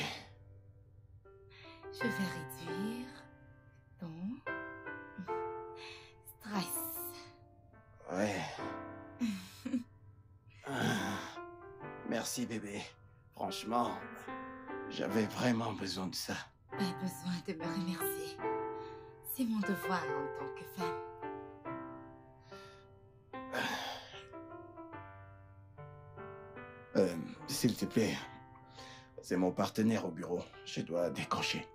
Speaker 1: Je vais réduire ton stress.
Speaker 2: Ouais. Ah, merci, bébé. Franchement, j'avais vraiment besoin de ça.
Speaker 1: Pas besoin de me remercier. C'est mon devoir en tant que femme.
Speaker 2: S'il te plaît, c'est mon partenaire au bureau. Je dois décrocher.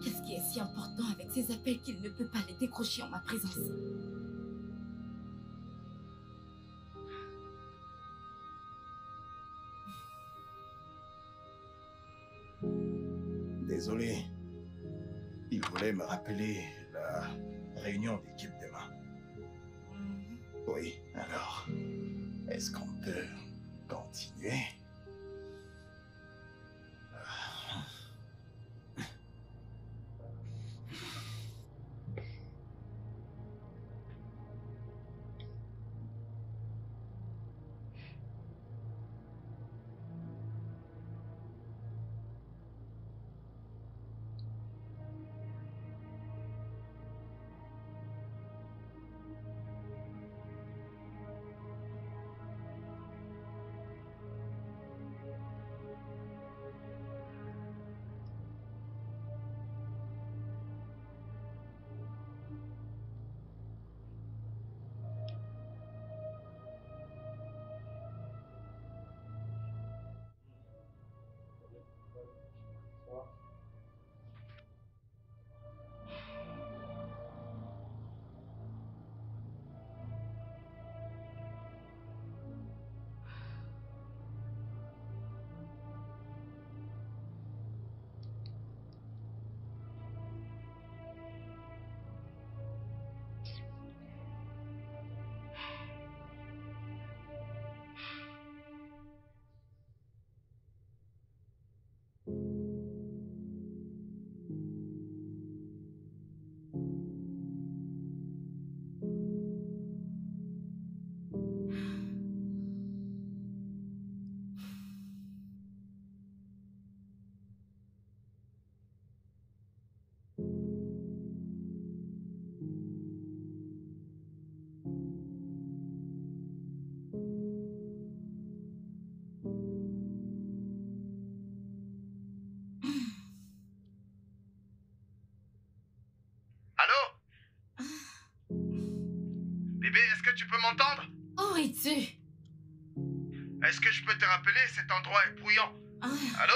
Speaker 1: Qu'est-ce qui est si important avec ces appels qu'il ne peut pas les décrocher en ma présence?
Speaker 2: Désolé. Il voulait me rappeler la réunion d'équipe demain. Oui, alors, est-ce qu'on peut continuer?
Speaker 7: peux m'entendre?
Speaker 1: Où es-tu?
Speaker 7: Est-ce que je peux te rappeler? Cet endroit est bruyant. Allô?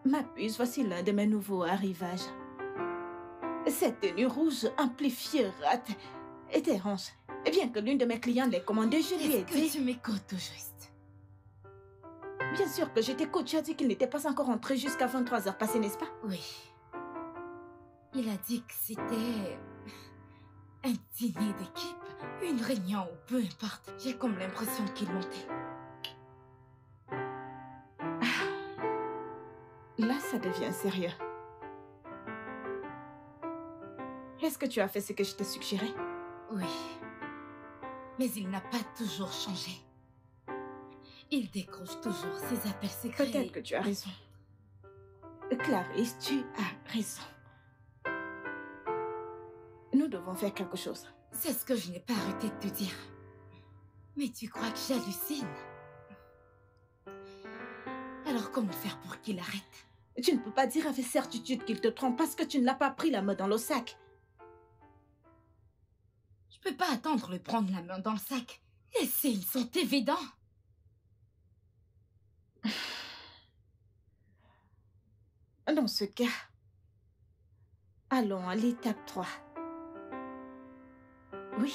Speaker 3: Ma puce, voici l'un de mes nouveaux arrivages. Cette tenue rouge amplifiera tes hanches. Et bien que l'une de mes clientes l'ait commandée, je lui ai
Speaker 1: Est-ce
Speaker 3: dit...
Speaker 1: que tu m'écoutes au juste?
Speaker 3: Bien sûr que je t'écoute. Tu as dit qu'il n'était pas encore entré jusqu'à 23h passées, n'est-ce pas?
Speaker 1: Oui. Il a dit que c'était un dîner d'équipe, une réunion ou peu importe. J'ai comme l'impression qu'il mentait.
Speaker 3: Là, ça devient sérieux. Est-ce que tu as fait ce que je t'ai suggéré?
Speaker 1: Oui. Mais il n'a pas toujours changé. Il décroche toujours ses appels secrets.
Speaker 3: Peut-être que tu as raison. Clarisse, tu as raison. Nous devons faire quelque chose.
Speaker 1: C'est ce que je n'ai pas arrêté de te dire. Mais tu crois que j'hallucine? Alors comment faire pour qu'il arrête?
Speaker 3: Tu ne peux pas dire avec certitude qu'il te trompe parce que tu ne l'as pas pris la main dans le sac.
Speaker 1: Je peux pas attendre le prendre la main dans le sac. Les signes sont évidents.
Speaker 3: Dans ce cas, allons à l'étape 3. Oui.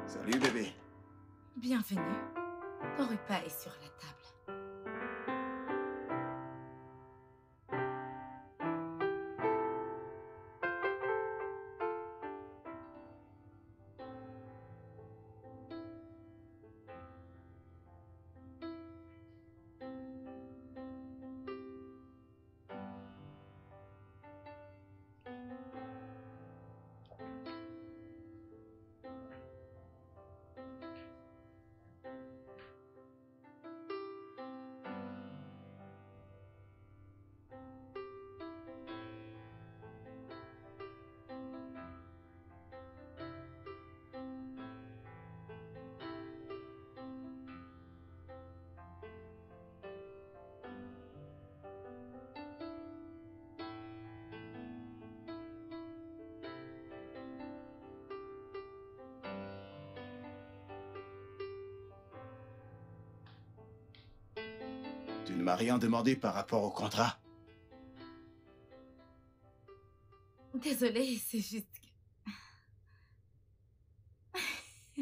Speaker 2: Salut bébé.
Speaker 1: Bienvenue. Ton repas est sur la table.
Speaker 2: ne m'as rien demandé par rapport au contrat.
Speaker 1: Désolée, c'est juste que...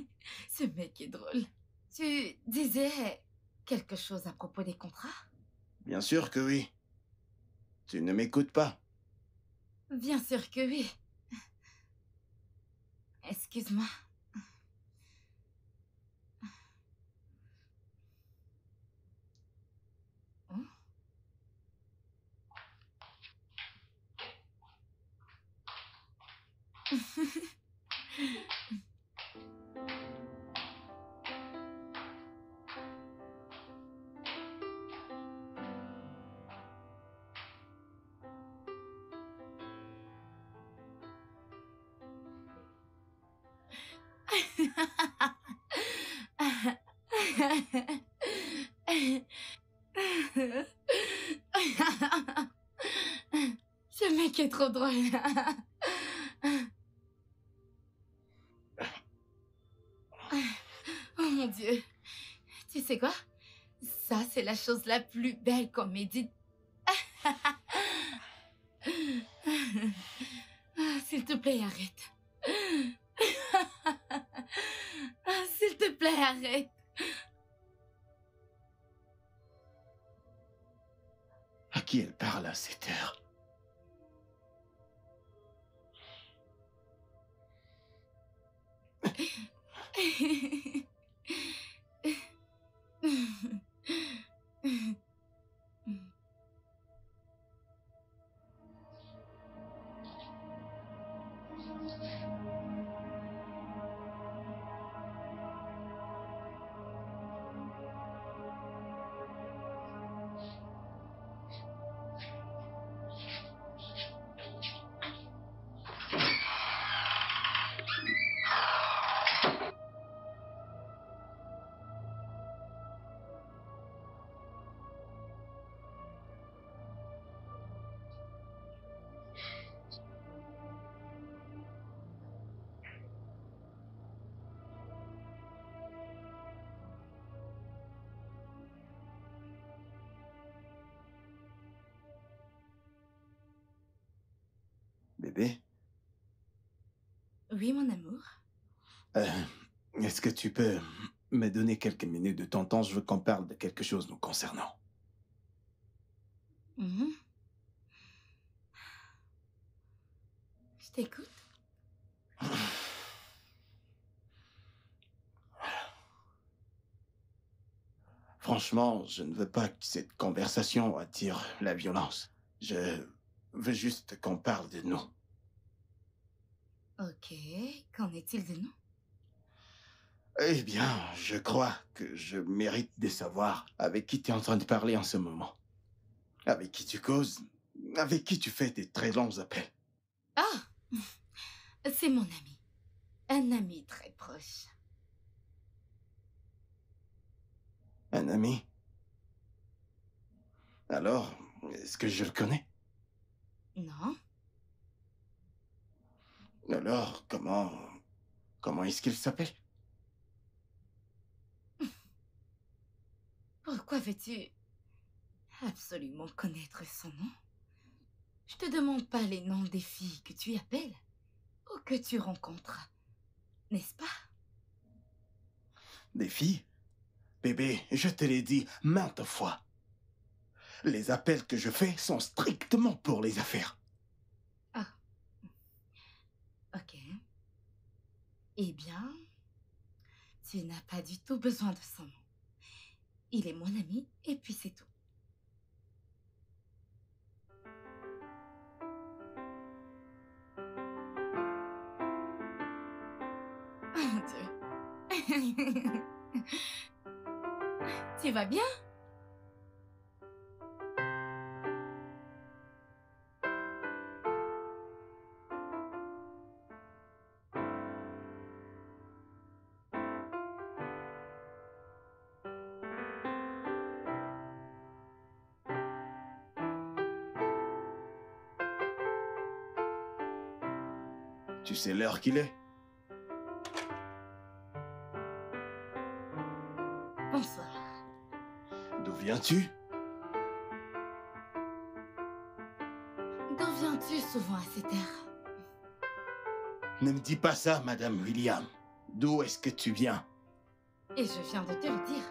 Speaker 1: Ce mec est drôle. Tu disais quelque chose à propos des contrats?
Speaker 2: Bien sûr que oui. Tu ne m'écoutes pas.
Speaker 1: Bien sûr que oui. Excuse-moi. Oh. Ce mec est trop drôle. Oh mon Dieu. Tu sais quoi? Ça, c'est la chose la plus belle qu'on m'ait dite. S'il te plaît, arrête. S'il te plaît, arrête.
Speaker 2: À qui elle parle à cette heure? Bébé,
Speaker 1: Oui, mon amour.
Speaker 2: est-ce que tu peux me donner quelques minutes de ton temps? Je veux qu'on parle de quelque chose nous concernant.
Speaker 1: Mhm. Je t'écoute.
Speaker 2: Franchement, je ne veux pas que cette conversation attire la violence. Je veux juste qu'on parle de nous.
Speaker 1: Ok, qu'en est-il de nous?
Speaker 2: Eh bien, je crois que je mérite de savoir avec qui tu es en train de parler en ce moment. Avec qui tu causes, avec qui tu fais tes très longs appels.
Speaker 1: Ah, c'est mon ami. Un ami très proche.
Speaker 2: Un ami? Alors, est-ce que je le connais?
Speaker 1: Non?
Speaker 2: Alors, comment est-ce qu'il s'appelle?
Speaker 1: Pourquoi veux-tu absolument connaître son nom? Je te demande pas les noms des filles que tu appelles ou que tu rencontres, n'est-ce pas?
Speaker 2: Des filles? Bébé, je te l'ai dit maintes fois. Les appels que je fais sont strictement pour les affaires.
Speaker 1: Ah. Ok. Eh bien, tu n'as pas du tout besoin de son nom. Il est mon ami et puis c'est tout. Oh mon Dieu. Tu vas bien?
Speaker 2: Tu sais l'heure qu'il est?
Speaker 1: Bonsoir.
Speaker 2: D'où viens-tu?
Speaker 1: D'où viens-tu souvent à cette heure?
Speaker 2: Ne me dis pas ça, Madame William. D'où est-ce que tu viens?
Speaker 1: Et je viens de te le dire.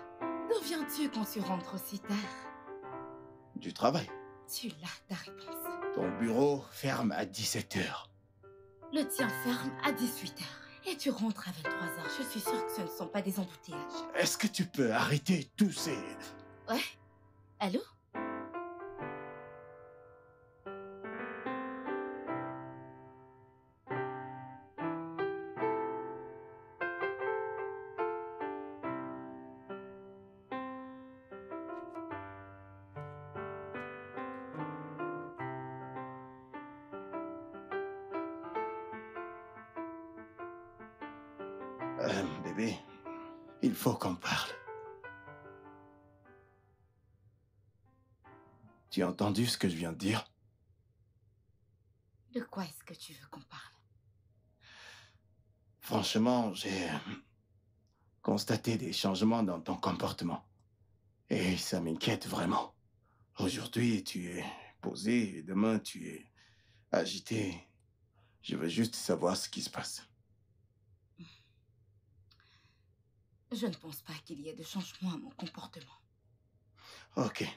Speaker 1: D'où viens-tu quand tu rentres aussi tard?
Speaker 2: Du travail.
Speaker 1: Tu l'as, ta réponse.
Speaker 2: Ton bureau ferme à 17h.
Speaker 1: Le tien ferme à 18h. Et tu rentres à 23h. Je suis sûre que ce ne sont pas des embouteillages.
Speaker 2: Est-ce que tu peux arrêter tous ces...
Speaker 1: Ouais? Allô?
Speaker 2: Bébé, il faut qu'on parle. Tu as entendu ce que je viens de dire?
Speaker 1: De quoi est-ce que tu veux qu'on parle?
Speaker 2: Franchement, j'ai constaté des changements dans ton comportement. Et ça m'inquiète vraiment. Aujourd'hui, tu es posé et demain, tu es agité. Je veux juste savoir ce qui se passe.
Speaker 1: Je ne pense pas qu'il y ait de changement à mon comportement.
Speaker 2: Ok.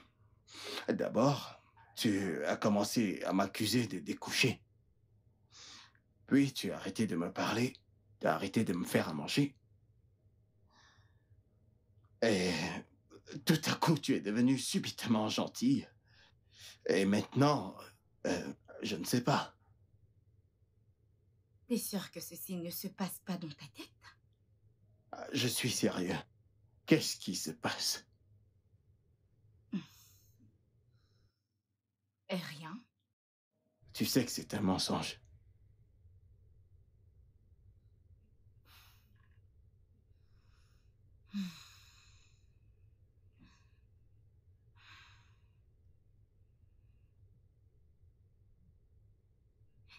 Speaker 2: D'abord, tu as commencé à m'accuser de découcher. Puis, tu as arrêté de me parler. Tu as arrêté de me faire à manger. Et tout à coup, tu es devenue subitement gentille. Et maintenant, je ne sais pas.
Speaker 1: T'es sûr que ceci ne se passe pas dans ta tête?
Speaker 2: Je suis sérieux. Qu'est-ce qui se passe?
Speaker 1: Et rien.
Speaker 2: Tu sais que c'est un mensonge.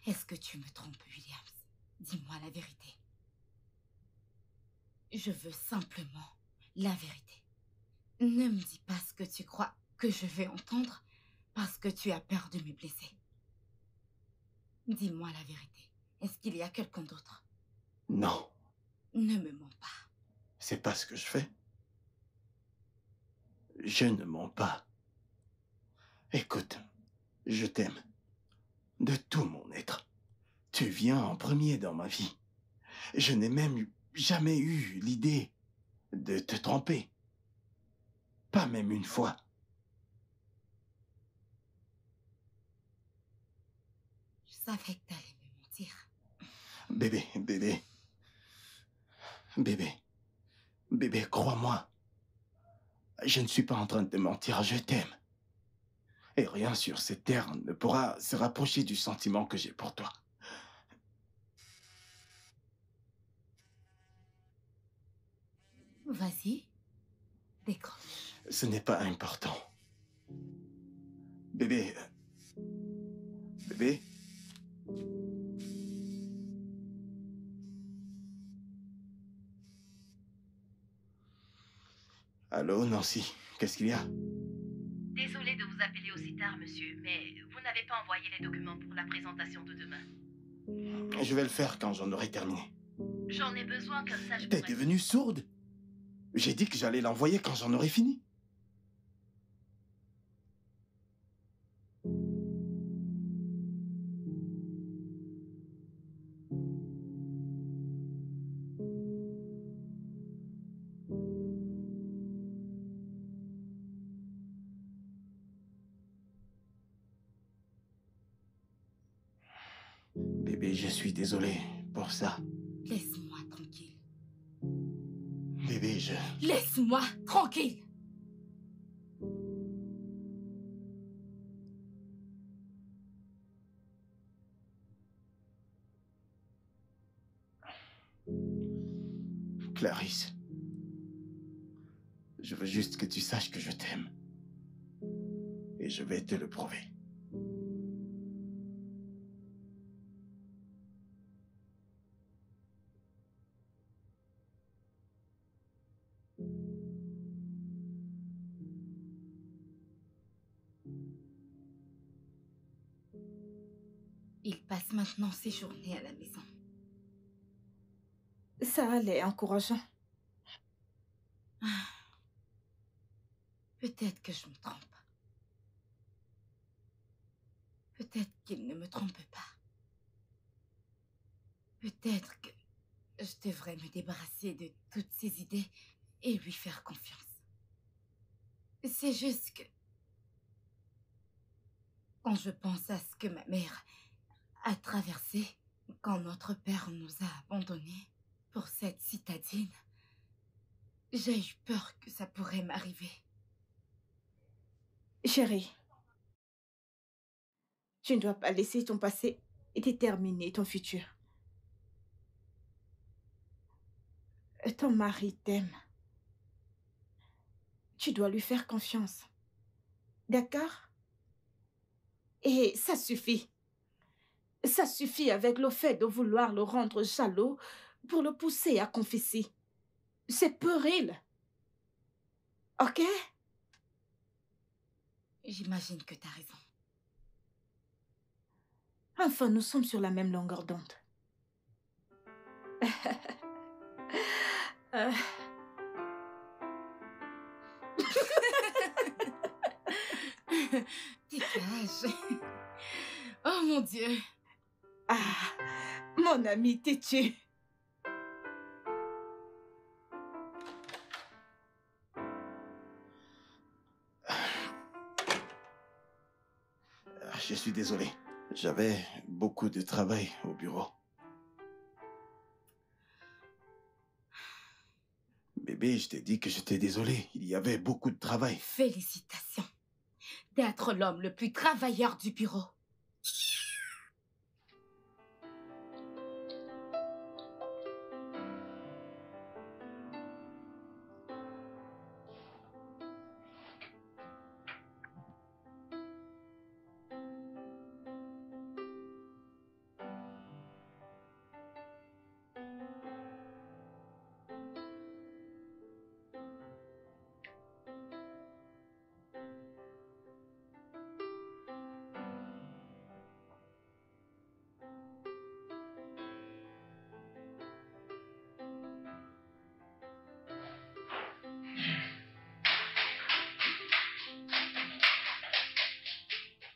Speaker 1: Est-ce que tu me trompes, Williams? Dis-moi la vérité. Je veux simplement la vérité. Ne me dis pas ce que tu crois que je vais entendre parce que tu as peur de me blesser. Dis-moi la vérité. Est-ce qu'il y a quelqu'un d'autre?
Speaker 2: Non,
Speaker 1: Ne me mens pas.
Speaker 2: c'est pas ce que je fais. Je ne mens pas. Écoute, je t'aime. De tout mon être. Tu viens en premier dans ma vie. Je n'ai même jamais eu l'idée de te tromper. Pas même une fois.
Speaker 1: Je savais que t'allais me mentir.
Speaker 2: Bébé, bébé. Bébé. Bébé, crois-moi. Je ne suis pas en train de te mentir, je t'aime. Et rien sur cette terre ne pourra se rapprocher du sentiment que j'ai pour toi.
Speaker 1: Vas-y, décroche.
Speaker 2: Ce n'est pas important. Bébé. Bébé. Allô, Nancy, qu'est-ce qu'il y a?
Speaker 8: Désolée de vous appeler aussi tard, monsieur, mais vous n'avez pas envoyé les documents pour la présentation de demain.
Speaker 2: Je vais le faire quand j'en aurai terminé.
Speaker 8: J'en ai besoin, comme ça je
Speaker 2: T'es
Speaker 8: pourrais...
Speaker 2: devenue sourde? J'ai dit que j'allais l'envoyer quand j'en aurai fini. Bébé, je suis désolé pour ça.
Speaker 1: Laisse-moi tranquille.
Speaker 2: Bébé,
Speaker 1: Laisse-moi tranquille.
Speaker 2: Clarisse. Je veux juste que tu saches que je t'aime. Et je vais te le prouver.
Speaker 1: Il passe maintenant ses journées à la maison.
Speaker 3: Ça a l'air encourageant.
Speaker 1: Peut-être que je me trompe. Peut-être qu'il ne me trompe pas. Peut-être que je devrais me débarrasser de toutes ces idées et lui faire confiance. C'est juste que... Quand je pense à ce que ma mère a traversé quand notre père nous a abandonnés pour cette citadine, j'ai eu peur que ça pourrait m'arriver.
Speaker 3: Chérie, tu ne dois pas laisser ton passé déterminer ton futur. Ton mari t'aime. Tu dois lui faire confiance. D'accord? Et ça suffit. Ça suffit avec le fait de vouloir le rendre jaloux pour le pousser à confesser. C'est puéril. Ok?
Speaker 1: J'imagine que t'as raison.
Speaker 3: Enfin, nous sommes sur la même longueur d'onde.
Speaker 1: Dégage. Oh mon Dieu.
Speaker 3: Ah, mon ami têtu.
Speaker 2: Je suis désolé. J'avais beaucoup de travail au bureau. Bébé, je t'ai dit que j'étais désolé. Il y avait beaucoup de travail.
Speaker 1: Félicitations d'être l'homme le plus travailleur du bureau.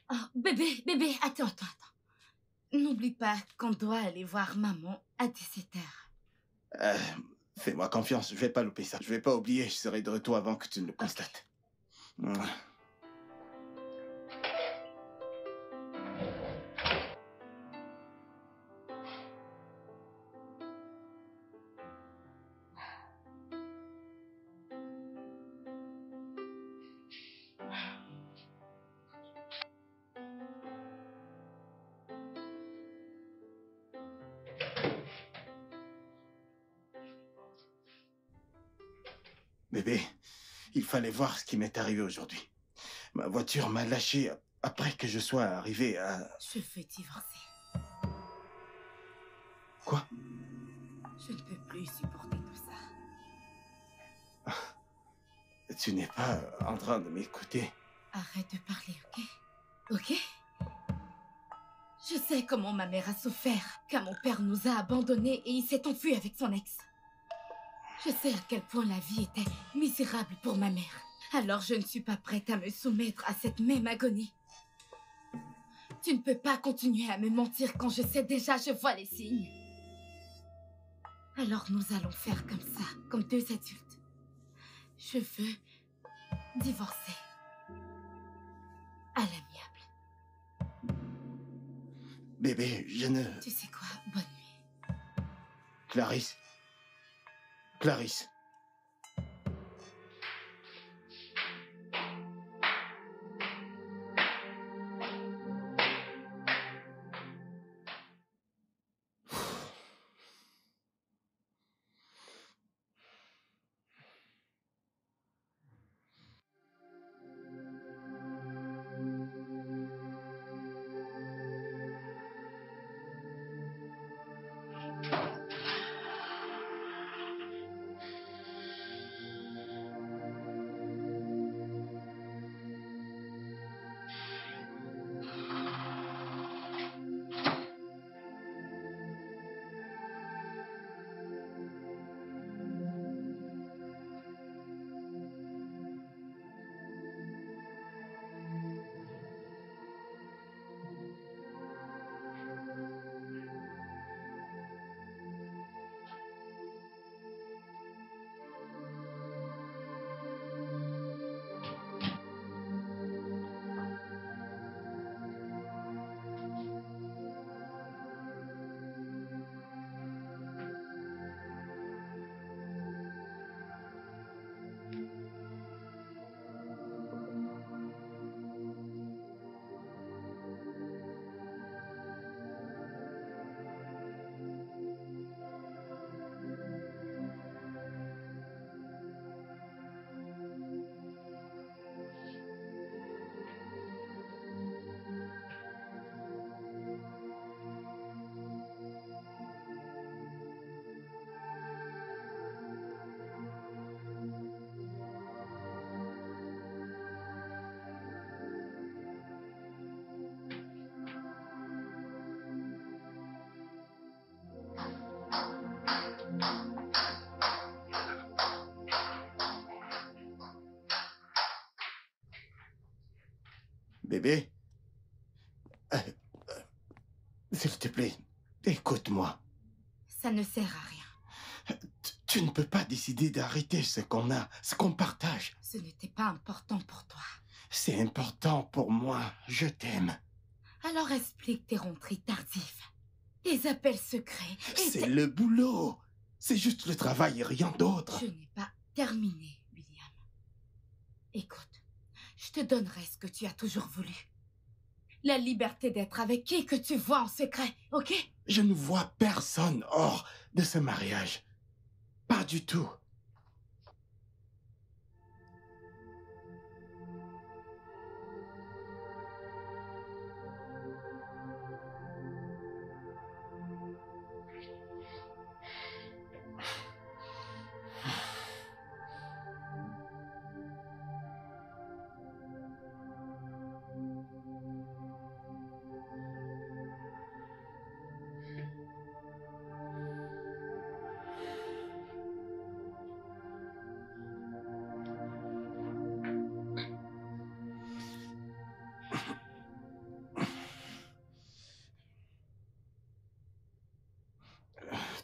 Speaker 1: Oh, bébé, attends. N'oublie pas qu'on doit aller voir maman à 17h.
Speaker 2: Fais-moi confiance, je vais pas louper ça. Je vais pas oublier, je serai de retour avant que tu ne le constates. Okay. Bébé, il fallait voir ce qui m'est arrivé aujourd'hui. Ma voiture m'a lâché après que je sois arrivé à...
Speaker 1: Je veux divorcer.
Speaker 2: Quoi?
Speaker 1: Je ne peux plus supporter tout ça.
Speaker 2: Tu n'es pas en train de m'écouter.
Speaker 1: Arrête de parler, ok? Je sais comment ma mère a souffert quand mon père nous a abandonnés et il s'est enfui avec son ex. Je sais à quel point la vie était misérable pour ma mère. Alors je ne suis pas prête à me soumettre à cette même agonie. Tu ne peux pas continuer à me mentir quand je sais déjà, je vois les signes. Alors nous allons faire comme ça, comme deux adultes. Je veux divorcer. À l'amiable.
Speaker 2: Bébé, je ne...
Speaker 1: Tu sais quoi? Bonne nuit.
Speaker 2: Clarisse. Bébé, euh, euh, s'il te plaît, écoute-moi.
Speaker 1: Ça ne sert à rien.
Speaker 2: Tu ne peux pas décider d'arrêter ce qu'on a, ce qu'on partage.
Speaker 1: Ce n'était pas important pour toi.
Speaker 2: C'est important pour moi. Je t'aime.
Speaker 1: Alors explique tes rentrées tardives, tes appels secrets.
Speaker 2: C'est le boulot. C'est juste le travail et rien d'autre.
Speaker 1: Je n'ai pas terminé, William. Écoute, je te donnerai ce que tu as toujours voulu. La liberté d'être avec qui que tu vois en secret, ok?
Speaker 2: Je ne vois personne hors de ce mariage. Pas du tout.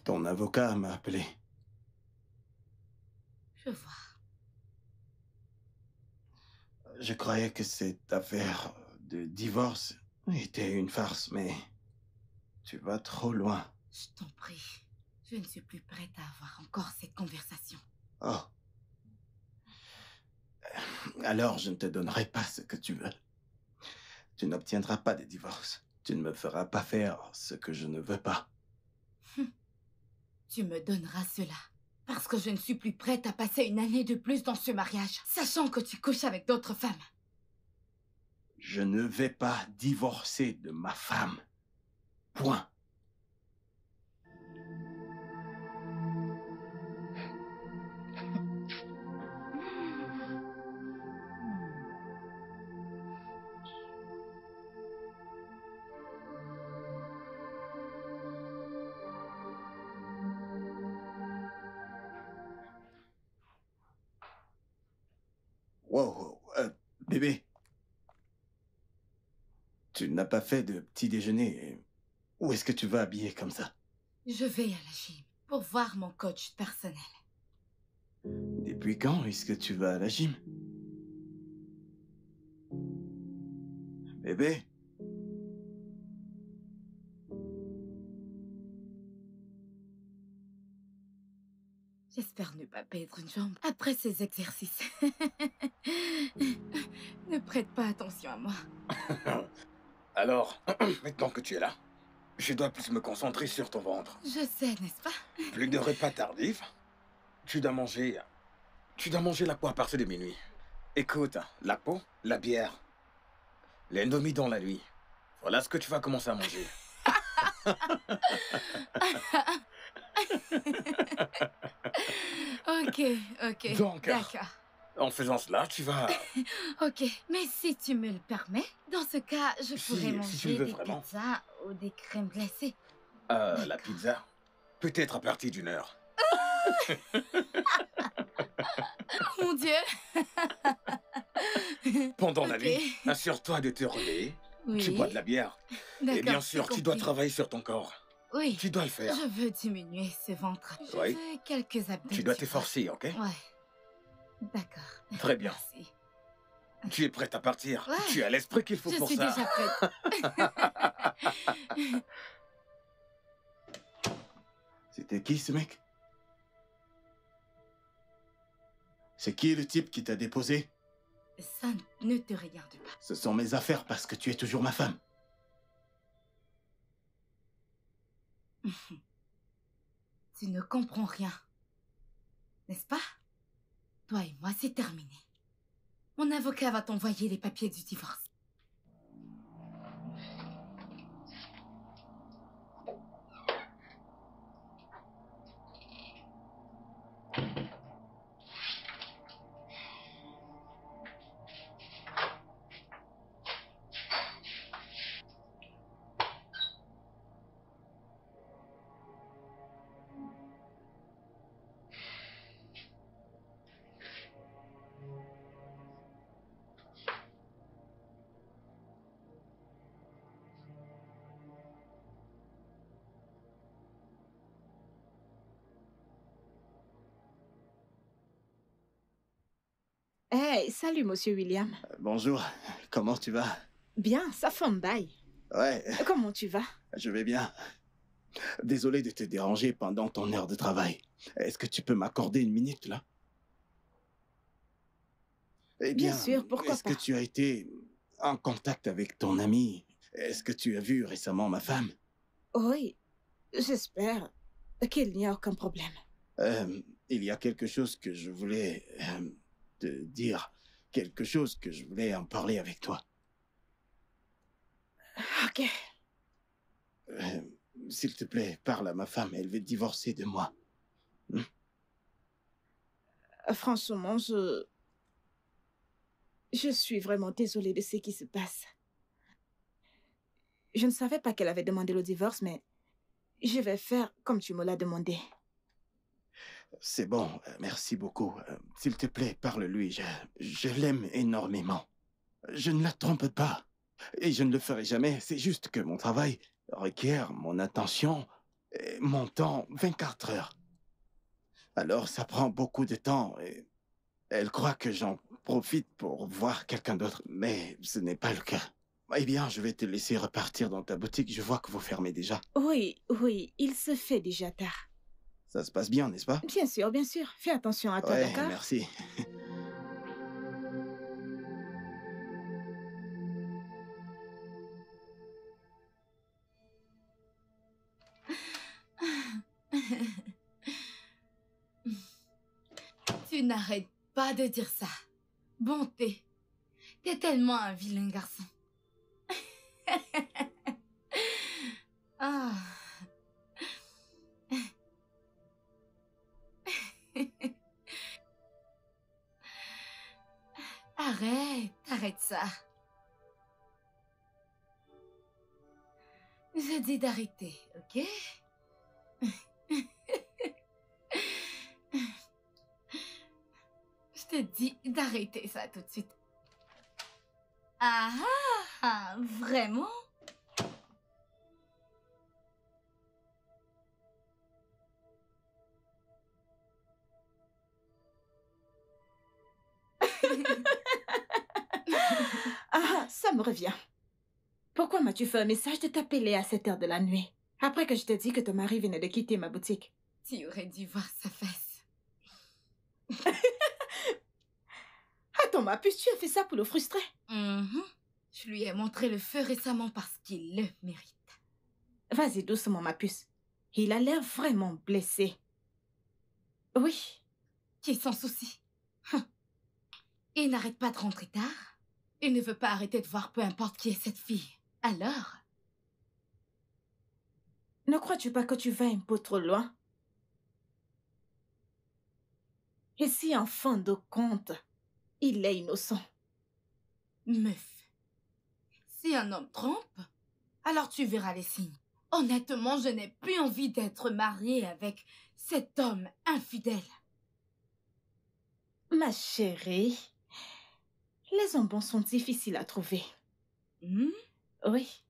Speaker 2: Ton avocat m'a appelé.
Speaker 1: Je vois.
Speaker 2: Je croyais que cette affaire de divorce était une farce, mais tu vas trop loin.
Speaker 1: Je t'en prie. Je ne suis plus prête à avoir encore cette conversation.
Speaker 2: Oh. Alors je ne te donnerai pas ce que tu veux. Tu n'obtiendras pas de divorce. Tu ne me feras pas faire ce que je ne veux pas.
Speaker 1: Tu me donneras cela. Parce que je ne suis plus prête à passer une année de plus dans ce mariage, sachant que tu couches avec d'autres femmes.
Speaker 2: Je ne vais pas divorcer de ma femme. Point. Wow, bébé. Tu n'as pas fait de petit déjeuner. Où est-ce que tu vas habiller comme ça?
Speaker 1: Je vais à la gym pour voir mon coach personnel.
Speaker 2: Depuis quand est-ce que tu vas à la gym? Bébé?
Speaker 1: J'espère ne pas perdre une jambe après ces exercices. Ne prête pas attention à moi.
Speaker 5: Alors, maintenant que tu es là, je dois plus me concentrer sur ton ventre.
Speaker 1: Je sais, n'est-ce pas?
Speaker 5: Plus de repas tardifs. Tu dois manger la peau à partir de minuit. Écoute, la peau, la bière, l'indomie dans la nuit. Voilà ce que tu vas commencer à manger.
Speaker 1: Ok,
Speaker 5: Donc,
Speaker 1: d'accord.
Speaker 5: En faisant cela, tu vas...
Speaker 1: Ok, mais si tu me le permets, dans ce cas, je
Speaker 5: Si-
Speaker 1: pourrais
Speaker 5: si tu
Speaker 1: manger
Speaker 5: le veux
Speaker 1: des
Speaker 5: vraiment.
Speaker 1: pizzas ou des crèmes glacées.
Speaker 5: La pizza, peut-être à partir d'une heure.
Speaker 1: Mon Dieu.
Speaker 5: Pendant la
Speaker 1: Ok.
Speaker 5: nuit, assure-toi de te relayer.
Speaker 1: Oui.
Speaker 5: Tu bois de la bière. Et
Speaker 1: D'accord,
Speaker 5: bien
Speaker 1: j'ai
Speaker 5: sûr, tu dois
Speaker 1: compris.
Speaker 5: travailler sur ton corps.
Speaker 1: Oui.
Speaker 5: Tu dois le faire.
Speaker 1: Je veux diminuer ce ventre. Je
Speaker 5: Oui.
Speaker 1: veux quelques abdos.
Speaker 5: Tu dois
Speaker 1: vois.
Speaker 5: t'efforcer, ok?
Speaker 1: Ouais. D'accord.
Speaker 5: Très bien.
Speaker 1: Merci.
Speaker 5: Tu es prête à partir.
Speaker 1: Ouais.
Speaker 5: Tu as l'esprit qu'il faut
Speaker 1: Je
Speaker 5: pour
Speaker 1: suis
Speaker 5: ça.
Speaker 1: déjà prête.
Speaker 2: C'était qui ce mec? C'est qui le type qui t'a déposé?
Speaker 1: Ça ne te regarde pas.
Speaker 2: Ce sont mes affaires parce que tu es toujours ma femme.
Speaker 1: Tu ne comprends rien. N'est-ce pas? Toi et moi, c'est terminé. Mon avocat va t'envoyer les papiers du divorce.
Speaker 3: Hey, salut, monsieur William.
Speaker 2: Bonjour, comment tu vas?
Speaker 3: Bien, ça fait un bail.
Speaker 2: Ouais,
Speaker 3: Comment tu vas?
Speaker 2: je vais bien. Désolé de te déranger pendant ton heure de travail. Est-ce que tu peux m'accorder une minute, là? Eh
Speaker 3: Bien
Speaker 2: bien,
Speaker 3: sûr, pourquoi
Speaker 2: est-ce que
Speaker 3: pas?
Speaker 2: tu as été en contact avec ton ami? Est-ce que tu as vu récemment ma femme?
Speaker 3: Oui, j'espère qu'il n'y a aucun problème.
Speaker 2: Il y a quelque chose que je voulais te dire. Quelque chose que je voulais en parler avec toi.
Speaker 3: Ok.
Speaker 2: Euh, S'il te plaît, parle à ma femme. Elle veut divorcer de moi.
Speaker 3: Franchement, je suis vraiment désolée de ce qui se passe. Je ne savais pas qu'elle avait demandé le divorce, mais je vais faire comme tu me l'as demandé.
Speaker 2: C'est bon, merci beaucoup. S'il te plaît, parle-lui. Je l'aime énormément. Je ne la trompe pas. Et je ne le ferai jamais. C'est juste que mon travail requiert mon attention et mon temps 24 heures. Alors ça prend beaucoup de temps et elle croit que j'en profite pour voir quelqu'un d'autre, mais ce n'est pas le cas. Eh bien, je vais te laisser repartir dans ta boutique. Je vois que vous fermez déjà.
Speaker 3: Oui, oui, il se fait déjà tard.
Speaker 2: Ça se passe bien, n'est-ce pas?
Speaker 3: Bien sûr, bien sûr. Fais attention à toi,
Speaker 2: Ouais,
Speaker 3: d'accord?
Speaker 2: merci.
Speaker 1: Tu n'arrêtes pas de dire ça. Bonté. T'es tellement un vilain garçon. Ah. Arrête ça. Je dis d'arrêter, ok? Je te dis d'arrêter ça tout de suite. Ah, vraiment?
Speaker 3: Ah, ça me revient. Pourquoi m'as-tu fait un message de t'appeler à cette heure de la nuit, après que je t'ai dit que ton mari venait de quitter ma boutique?
Speaker 1: Tu aurais dû voir sa face.
Speaker 3: Attends, ma puce, tu as fait ça pour le frustrer?
Speaker 1: Je lui ai montré le feu récemment parce qu'il le mérite.
Speaker 3: Vas-y, doucement, ma puce. Il a l'air vraiment blessé. Oui.
Speaker 1: Qui s'en soucie? Il n'arrête pas de rentrer tard. Il ne veut pas arrêter de voir peu importe qui est cette fille. Alors?
Speaker 3: Ne crois-tu pas que tu vas un peu trop loin? Et si en fin de compte, il est innocent?
Speaker 1: Meuf, si un homme trompe, alors tu verras les signes. Honnêtement, je n'ai plus envie d'être mariée avec cet homme infidèle.
Speaker 3: Ma chérie, les hommes bons sont difficiles à trouver. Oui.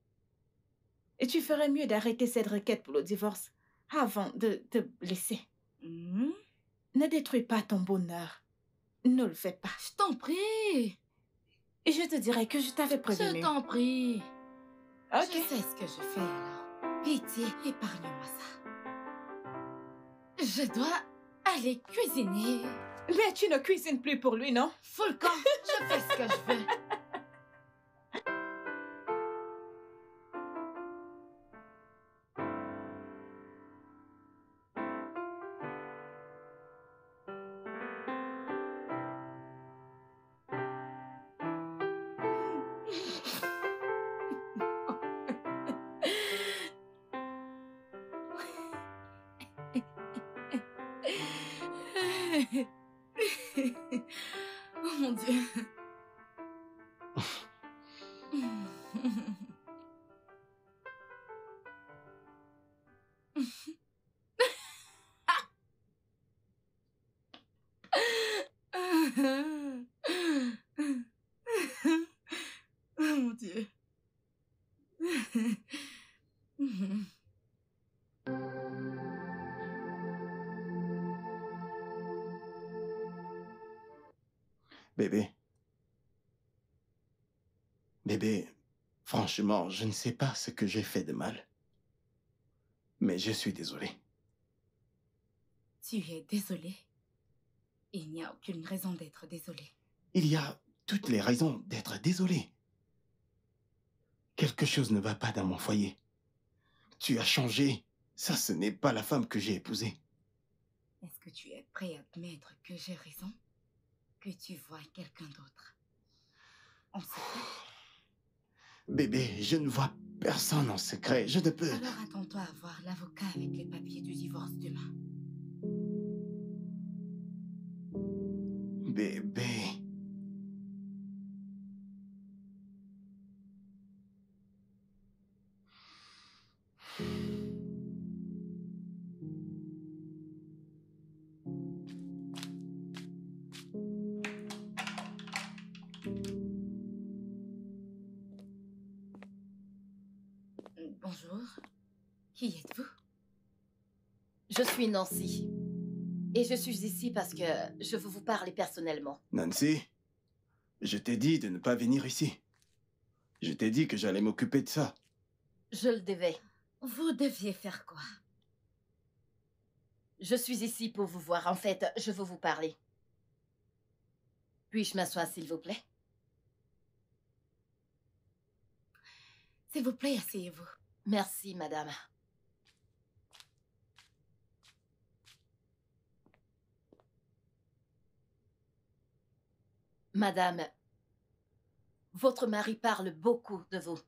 Speaker 3: Et tu ferais mieux d'arrêter cette requête pour le divorce avant de te blesser. Ne détruis pas ton bonheur. Ne le fais pas.
Speaker 1: Je t'en prie.
Speaker 3: Et je te dirais que je t'avais prévenu.
Speaker 1: Je t'en prie.
Speaker 3: Ok.
Speaker 1: Je sais ce que je fais alors. Pitié, épargne-moi ça. Je dois aller cuisiner.
Speaker 3: Mais tu ne cuisines plus pour lui, non?
Speaker 1: Fous le camp, je fais ce que je veux. Oh mon Dieu. Oh mon Dieu.
Speaker 2: Bébé. Bébé, franchement, je ne sais pas ce que j'ai fait de mal. Mais je suis désolé.
Speaker 1: Tu es désolé. Il n'y a aucune raison d'être désolé.
Speaker 2: Il y a toutes les raisons d'être désolé. Quelque chose ne va pas dans mon foyer. Tu as changé. Ça, ce n'est pas la femme que j'ai épousée.
Speaker 1: Est-ce que tu es prêt à admettre que j'ai raison? Que tu vois quelqu'un d'autre? En secret?
Speaker 2: Bébé, je ne vois personne en secret. Je ne peux...
Speaker 1: Alors attends-toi à voir l'avocat avec les papiers du divorce demain.
Speaker 2: Bébé...
Speaker 1: Bonjour. Qui êtes-vous?
Speaker 4: Je suis Nancy. Et je suis ici parce que je veux vous parler personnellement.
Speaker 2: Nancy, je t'ai dit de ne pas venir ici. Je t'ai dit que j'allais m'occuper de ça.
Speaker 4: Je le devais.
Speaker 1: Vous deviez faire quoi?
Speaker 4: Je suis ici pour vous voir. En fait, je veux vous parler. Puis-je m'asseoir, s'il vous plaît?
Speaker 1: S'il vous plaît, asseyez-vous.
Speaker 4: Merci, madame. Madame, votre mari parle beaucoup de vous.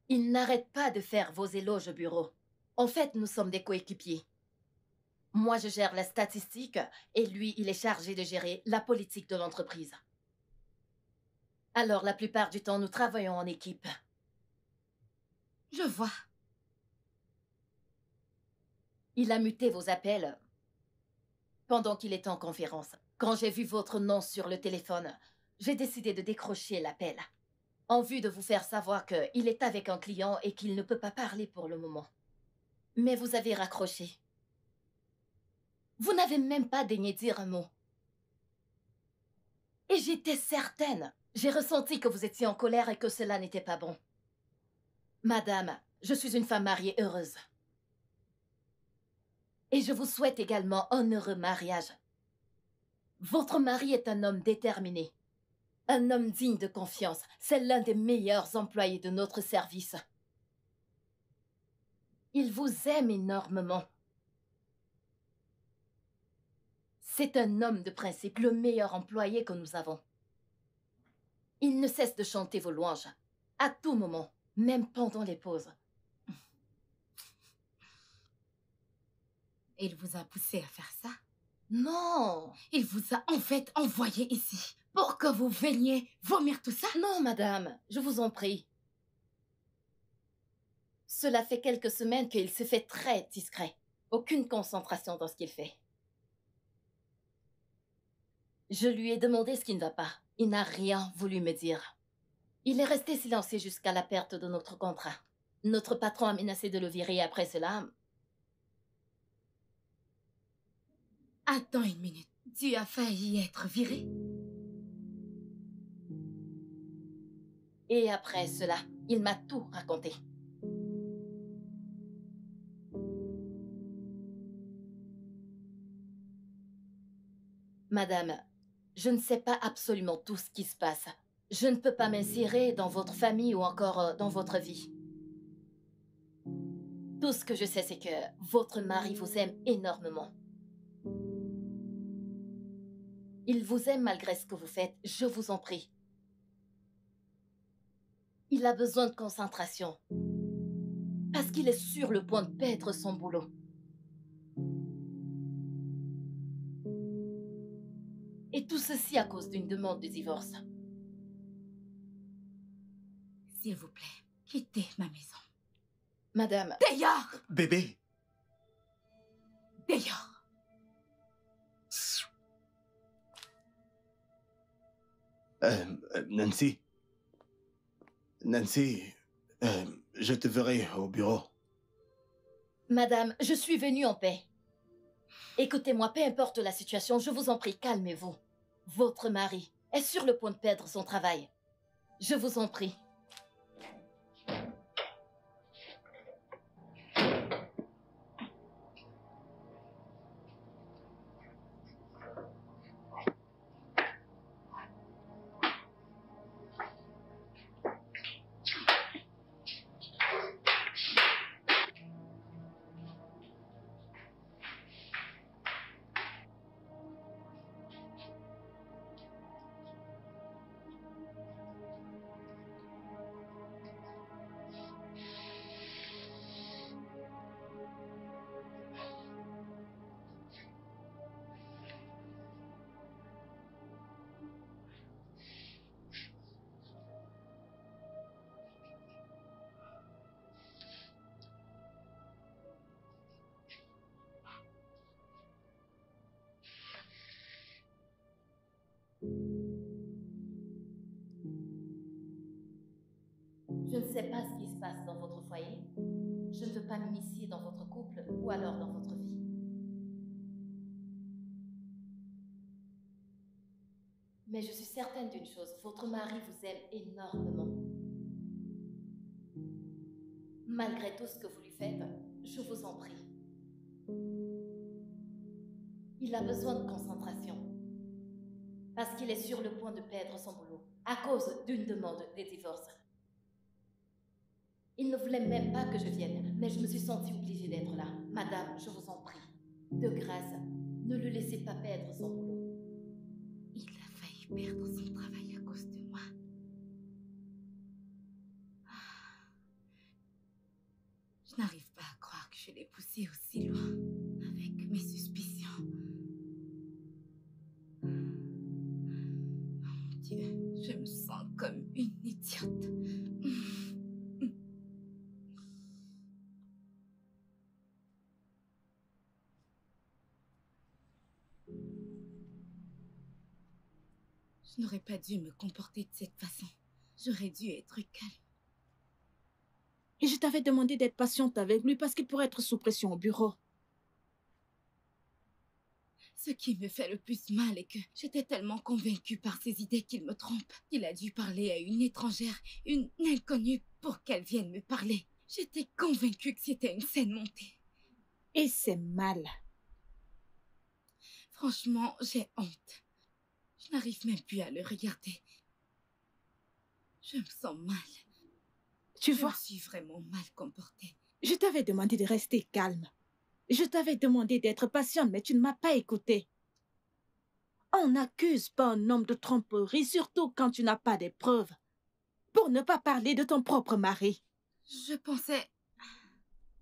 Speaker 4: Il n'arrête pas de faire vos éloges au bureau. En fait, nous sommes des coéquipiers. Moi, je gère la statistique et lui, il est chargé de gérer la politique de l'entreprise. Alors, la plupart du temps, nous travaillons en équipe.
Speaker 1: Je vois.
Speaker 4: Il a muté vos appels pendant qu'il était en conférence. Quand j'ai vu votre nom sur le téléphone, j'ai décidé de décrocher l'appel en vue de vous faire savoir qu'il est avec un client et qu'il ne peut pas parler pour le moment. Mais vous avez raccroché. Vous n'avez même pas daigné dire un mot. Et j'étais certaine. J'ai ressenti que vous étiez en colère et que cela n'était pas bon. Madame, je suis une femme mariée heureuse. Et je vous souhaite également un heureux mariage. Votre mari est un homme déterminé. Un homme digne de confiance. C'est l'un des meilleurs employés de notre service. Il vous aime énormément. C'est un homme de principe, le meilleur employé que nous avons. Il ne cesse de chanter vos louanges, à tout moment, même pendant les pauses.
Speaker 1: Il vous a poussé à faire ça?
Speaker 4: Non!
Speaker 1: Il vous a en fait envoyé ici pour que vous veniez vomir tout ça?
Speaker 4: Non, madame, je vous en prie. Cela fait quelques semaines qu'il se fait très discret. Aucune concentration dans ce qu'il fait. Je lui ai demandé ce qui ne va pas. Il n'a rien voulu me dire. Il est resté silencieux jusqu'à la perte de notre contrat. Notre patron a menacé de le virer après cela.
Speaker 1: Attends une minute. Tu as failli être viré?
Speaker 4: Et après cela, il m'a tout raconté. Madame, je ne sais pas absolument tout ce qui se passe. Je ne peux pas m'insérer dans votre famille ou encore dans votre vie. Tout ce que je sais, c'est que votre mari vous aime énormément. Il vous aime malgré ce que vous faites, je vous en prie. Il a besoin de concentration. Parce qu'il est sur le point de perdre son boulot. Et tout ceci à cause d'une demande de divorce.
Speaker 1: S'il vous plaît, quittez ma maison.
Speaker 4: Madame...
Speaker 1: Dehors!
Speaker 2: Bébé!
Speaker 1: Dehors!
Speaker 2: Nancy. Nancy, je te verrai au bureau.
Speaker 4: Madame, je suis venue en paix. Écoutez-moi, peu importe la situation, je vous en prie, calmez-vous. Votre mari est sur le point de perdre son travail. Je vous en prie. Je ne sais pas ce qui se passe dans votre foyer. Je ne veux pas m'initier dans votre couple ou alors dans votre vie. Mais je suis certaine d'une chose, votre mari vous aime énormément. Malgré tout ce que vous lui faites, je vous en prie. Il a besoin de concentration. Parce qu'il est sur le point de perdre son boulot à cause d'une demande de divorce. Il ne voulait même pas que je vienne, mais je me suis sentie obligée d'être là. Madame, je vous en prie, de grâce, ne le laissez pas perdre son boulot.
Speaker 1: Il a failli perdre son travail à cause de moi. Je n'arrive pas à croire que je l'ai poussé aussi loin avec mes suspicions. Oh mon Dieu, je me sens comme une idiote. Je n'aurais pas dû me comporter de cette façon. J'aurais dû être calme.
Speaker 3: Et je t'avais demandé d'être patiente avec lui parce qu'il pourrait être sous pression au bureau.
Speaker 1: Ce qui me fait le plus mal est que j'étais tellement convaincue par ses idées qu'il me trompe. Il a dû parler à une étrangère, une inconnue, pour qu'elle vienne me parler. J'étais convaincue que c'était une scène montée.
Speaker 3: Et c'est mal.
Speaker 1: Franchement, j'ai honte. Je n'arrive même plus à le regarder. Je me sens mal.
Speaker 3: Tu vois,
Speaker 1: je me suis vraiment mal comportée.
Speaker 3: Je t'avais demandé de rester calme. Je t'avais demandé d'être patiente, mais tu ne m'as pas écouté. On n'accuse pas un homme de tromperie, surtout quand tu n'as pas de preuves. Pour ne pas parler de ton propre mari.
Speaker 1: Je pensais...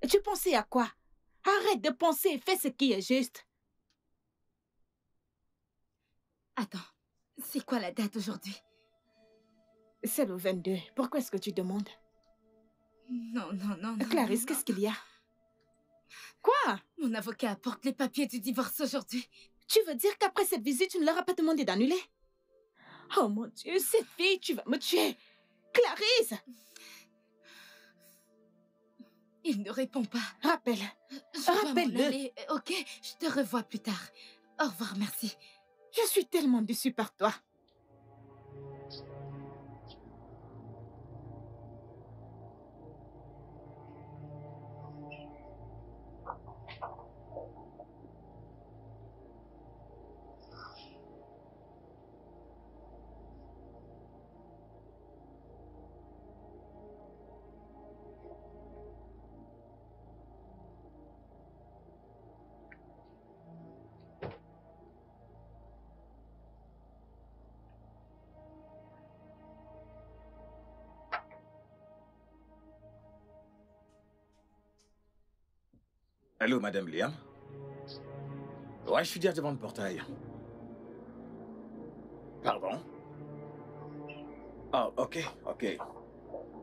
Speaker 3: Tu pensais à quoi? Arrête de penser et fais ce qui est juste.
Speaker 1: Attends, c'est quoi la date aujourd'hui?
Speaker 3: C'est le 22. Pourquoi est-ce que tu demandes?
Speaker 1: Non.
Speaker 3: Clarisse, qu'est-ce qu'il y a? Quoi?
Speaker 1: Mon avocat apporte les papiers du divorce aujourd'hui.
Speaker 3: Tu veux dire qu'après cette visite, tu ne leur as pas demandé d'annuler? Oh mon Dieu, cette fille, tu vas me tuer! Clarisse!
Speaker 1: Il ne répond pas.
Speaker 3: Rappelle-le.
Speaker 1: Ok, je te revois plus tard. Au revoir, merci.
Speaker 3: Je suis tellement déçue par toi.
Speaker 5: Allô, Madame Liam? Ouais, je suis direct devant le portail. Pardon? Oh, ok.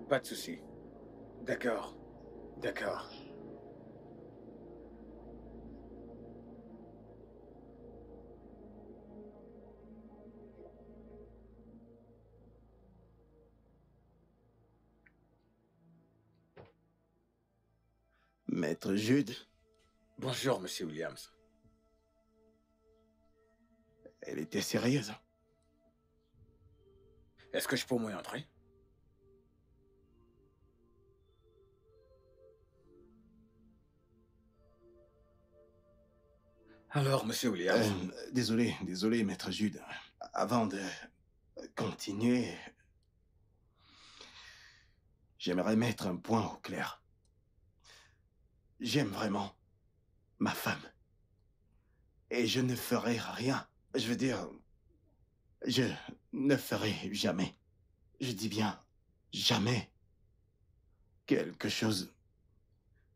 Speaker 5: Pas de souci. D'accord.
Speaker 2: Maître Jude,
Speaker 5: Bonjour, Monsieur Williams.
Speaker 2: elle était sérieuse.
Speaker 5: Est-ce que je peux au moins entrer? Alors, monsieur Williams,
Speaker 2: Désolé, maître Jude. Avant de continuer, j'aimerais mettre un point au clair. J'aime vraiment ma femme. Et je ne ferai rien. Je veux dire, je ne ferai jamais. Je dis bien jamais quelque chose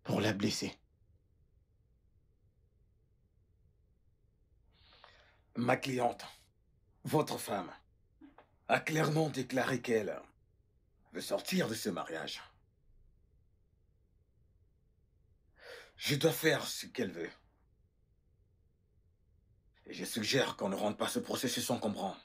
Speaker 2: pour la blesser.
Speaker 5: ma cliente, votre femme, a clairement déclaré qu'elle veut sortir de ce mariage. Je dois faire ce qu'elle veut. Et je suggère qu'on ne rende pas ce processus encombrant.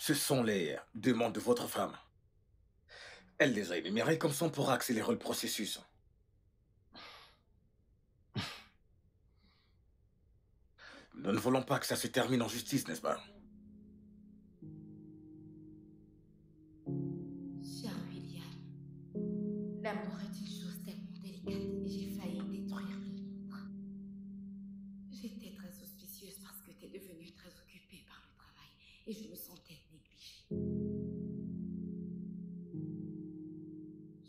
Speaker 5: Ce sont les demandes de votre femme. Elle les a énumérées comme ça on pourra accélérer le processus. Nous ne voulons pas que ça se termine en justice, n'est-ce pas?
Speaker 1: Cher William, l'amour est une chose tellement délicate et j'ai failli détruire le nôtre. J'étais très auspicieuse parce que t'es devenu très occupé par le travail et je me sentais négligée.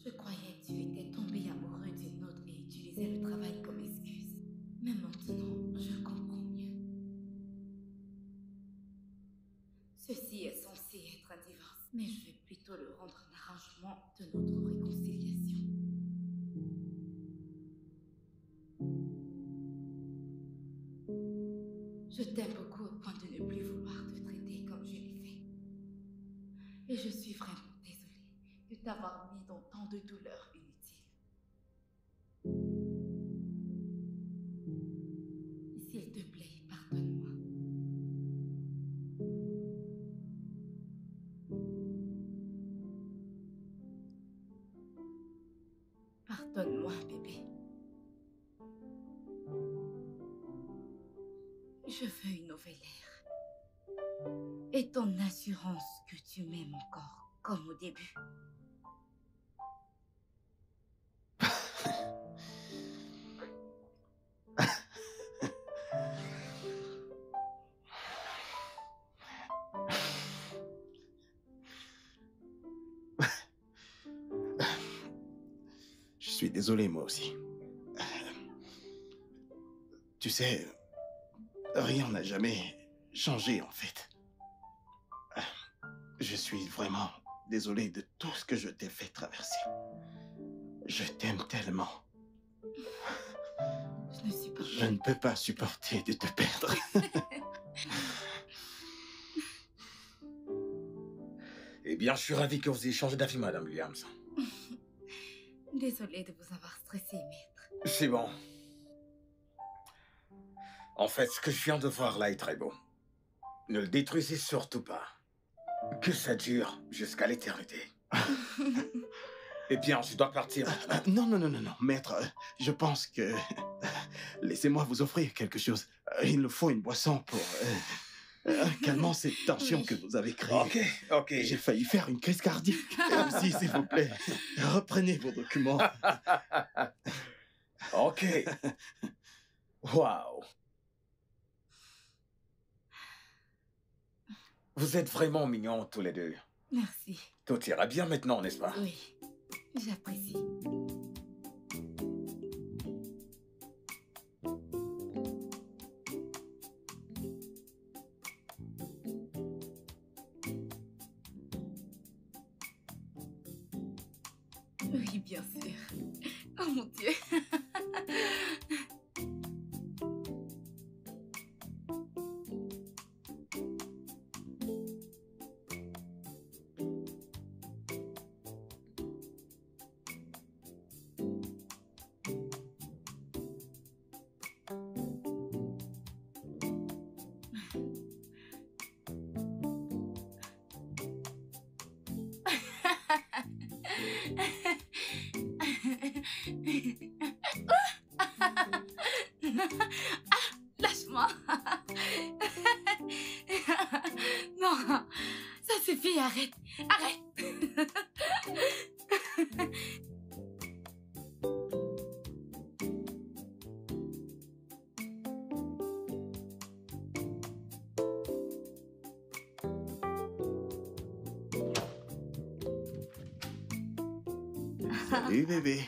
Speaker 1: Je croyais que tu étais tombé amoureux d'une autre et utilisais le travail comme excuse. Mais maintenant, je comprends mieux. Ceci est censé être un divorce, mais je vais plutôt le rendre un arrangement de notre réconciliation. Je t'aime beaucoup au point de ne plus vouloir te traiter comme je l'ai fait. Et je suis vraiment désolée de t'avoir mis dans tant de douleurs inutiles. S'il te plaît, pardonne-moi. Pardonne-moi, bébé. Je veux une nouvelle ère. Et ton assurance que tu m'aimes encore, comme au début.
Speaker 2: Je suis désolé, moi aussi. Tu sais, rien n'a jamais changé, en fait. Je suis vraiment désolé de tout ce que je t'ai fait traverser. Je t'aime tellement.
Speaker 1: Je ne suis pas...
Speaker 2: Je ne peux pas supporter de te perdre.
Speaker 5: Eh bien, je suis ravi que vous ayez changé d'avis, Madame Williams.
Speaker 1: Désolée de vous avoir stressé, maître.
Speaker 5: C'est bon. En fait, ce que je viens de voir là est très beau. Ne le détruisez surtout pas. Que ça dure jusqu'à l'éternité. Eh bien, je dois partir.
Speaker 2: Non, maître. Je pense que... Laissez-moi vous offrir quelque chose. Il nous faut une boisson pour... calmant cette tension que vous avez créée.
Speaker 5: Ok.
Speaker 2: J'ai failli faire une crise cardiaque. Et aussi, s'il vous plaît, reprenez vos documents.
Speaker 5: Ok. Waouh. Vous êtes vraiment mignons tous les deux.
Speaker 1: Merci.
Speaker 5: Tout ira bien maintenant, n'est-ce pas?
Speaker 1: Oui, j'apprécie. Oui, bien sûr. Oh mon Dieu. Ça suffit, arrête. Arrête.
Speaker 2: Salut, bébé.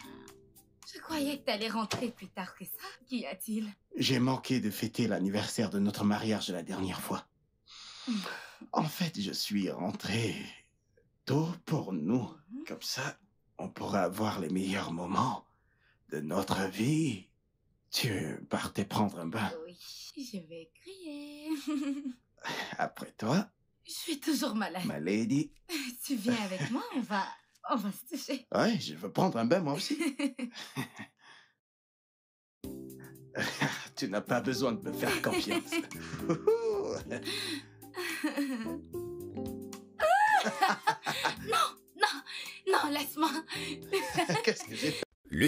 Speaker 1: Je croyais que t'allais rentrer plus tard que ça. Qu'y a-t-il?
Speaker 2: J'ai manqué de fêter l'anniversaire de notre mariage la dernière fois. En fait, je suis rentré tôt pour nous. Comme ça, on pourra avoir les meilleurs moments de notre vie. Tu partais prendre un bain.
Speaker 1: Oui, je vais crier.
Speaker 2: Après toi,
Speaker 1: Je suis toujours malade.
Speaker 2: ma lady.
Speaker 1: Tu viens avec moi, on va se toucher.
Speaker 2: Ouais, je veux prendre un bain moi aussi. Tu n'as pas besoin de me faire confiance.
Speaker 1: Non, laisse-moi.
Speaker 2: Qu'est-ce que j'ai fait?
Speaker 9: Le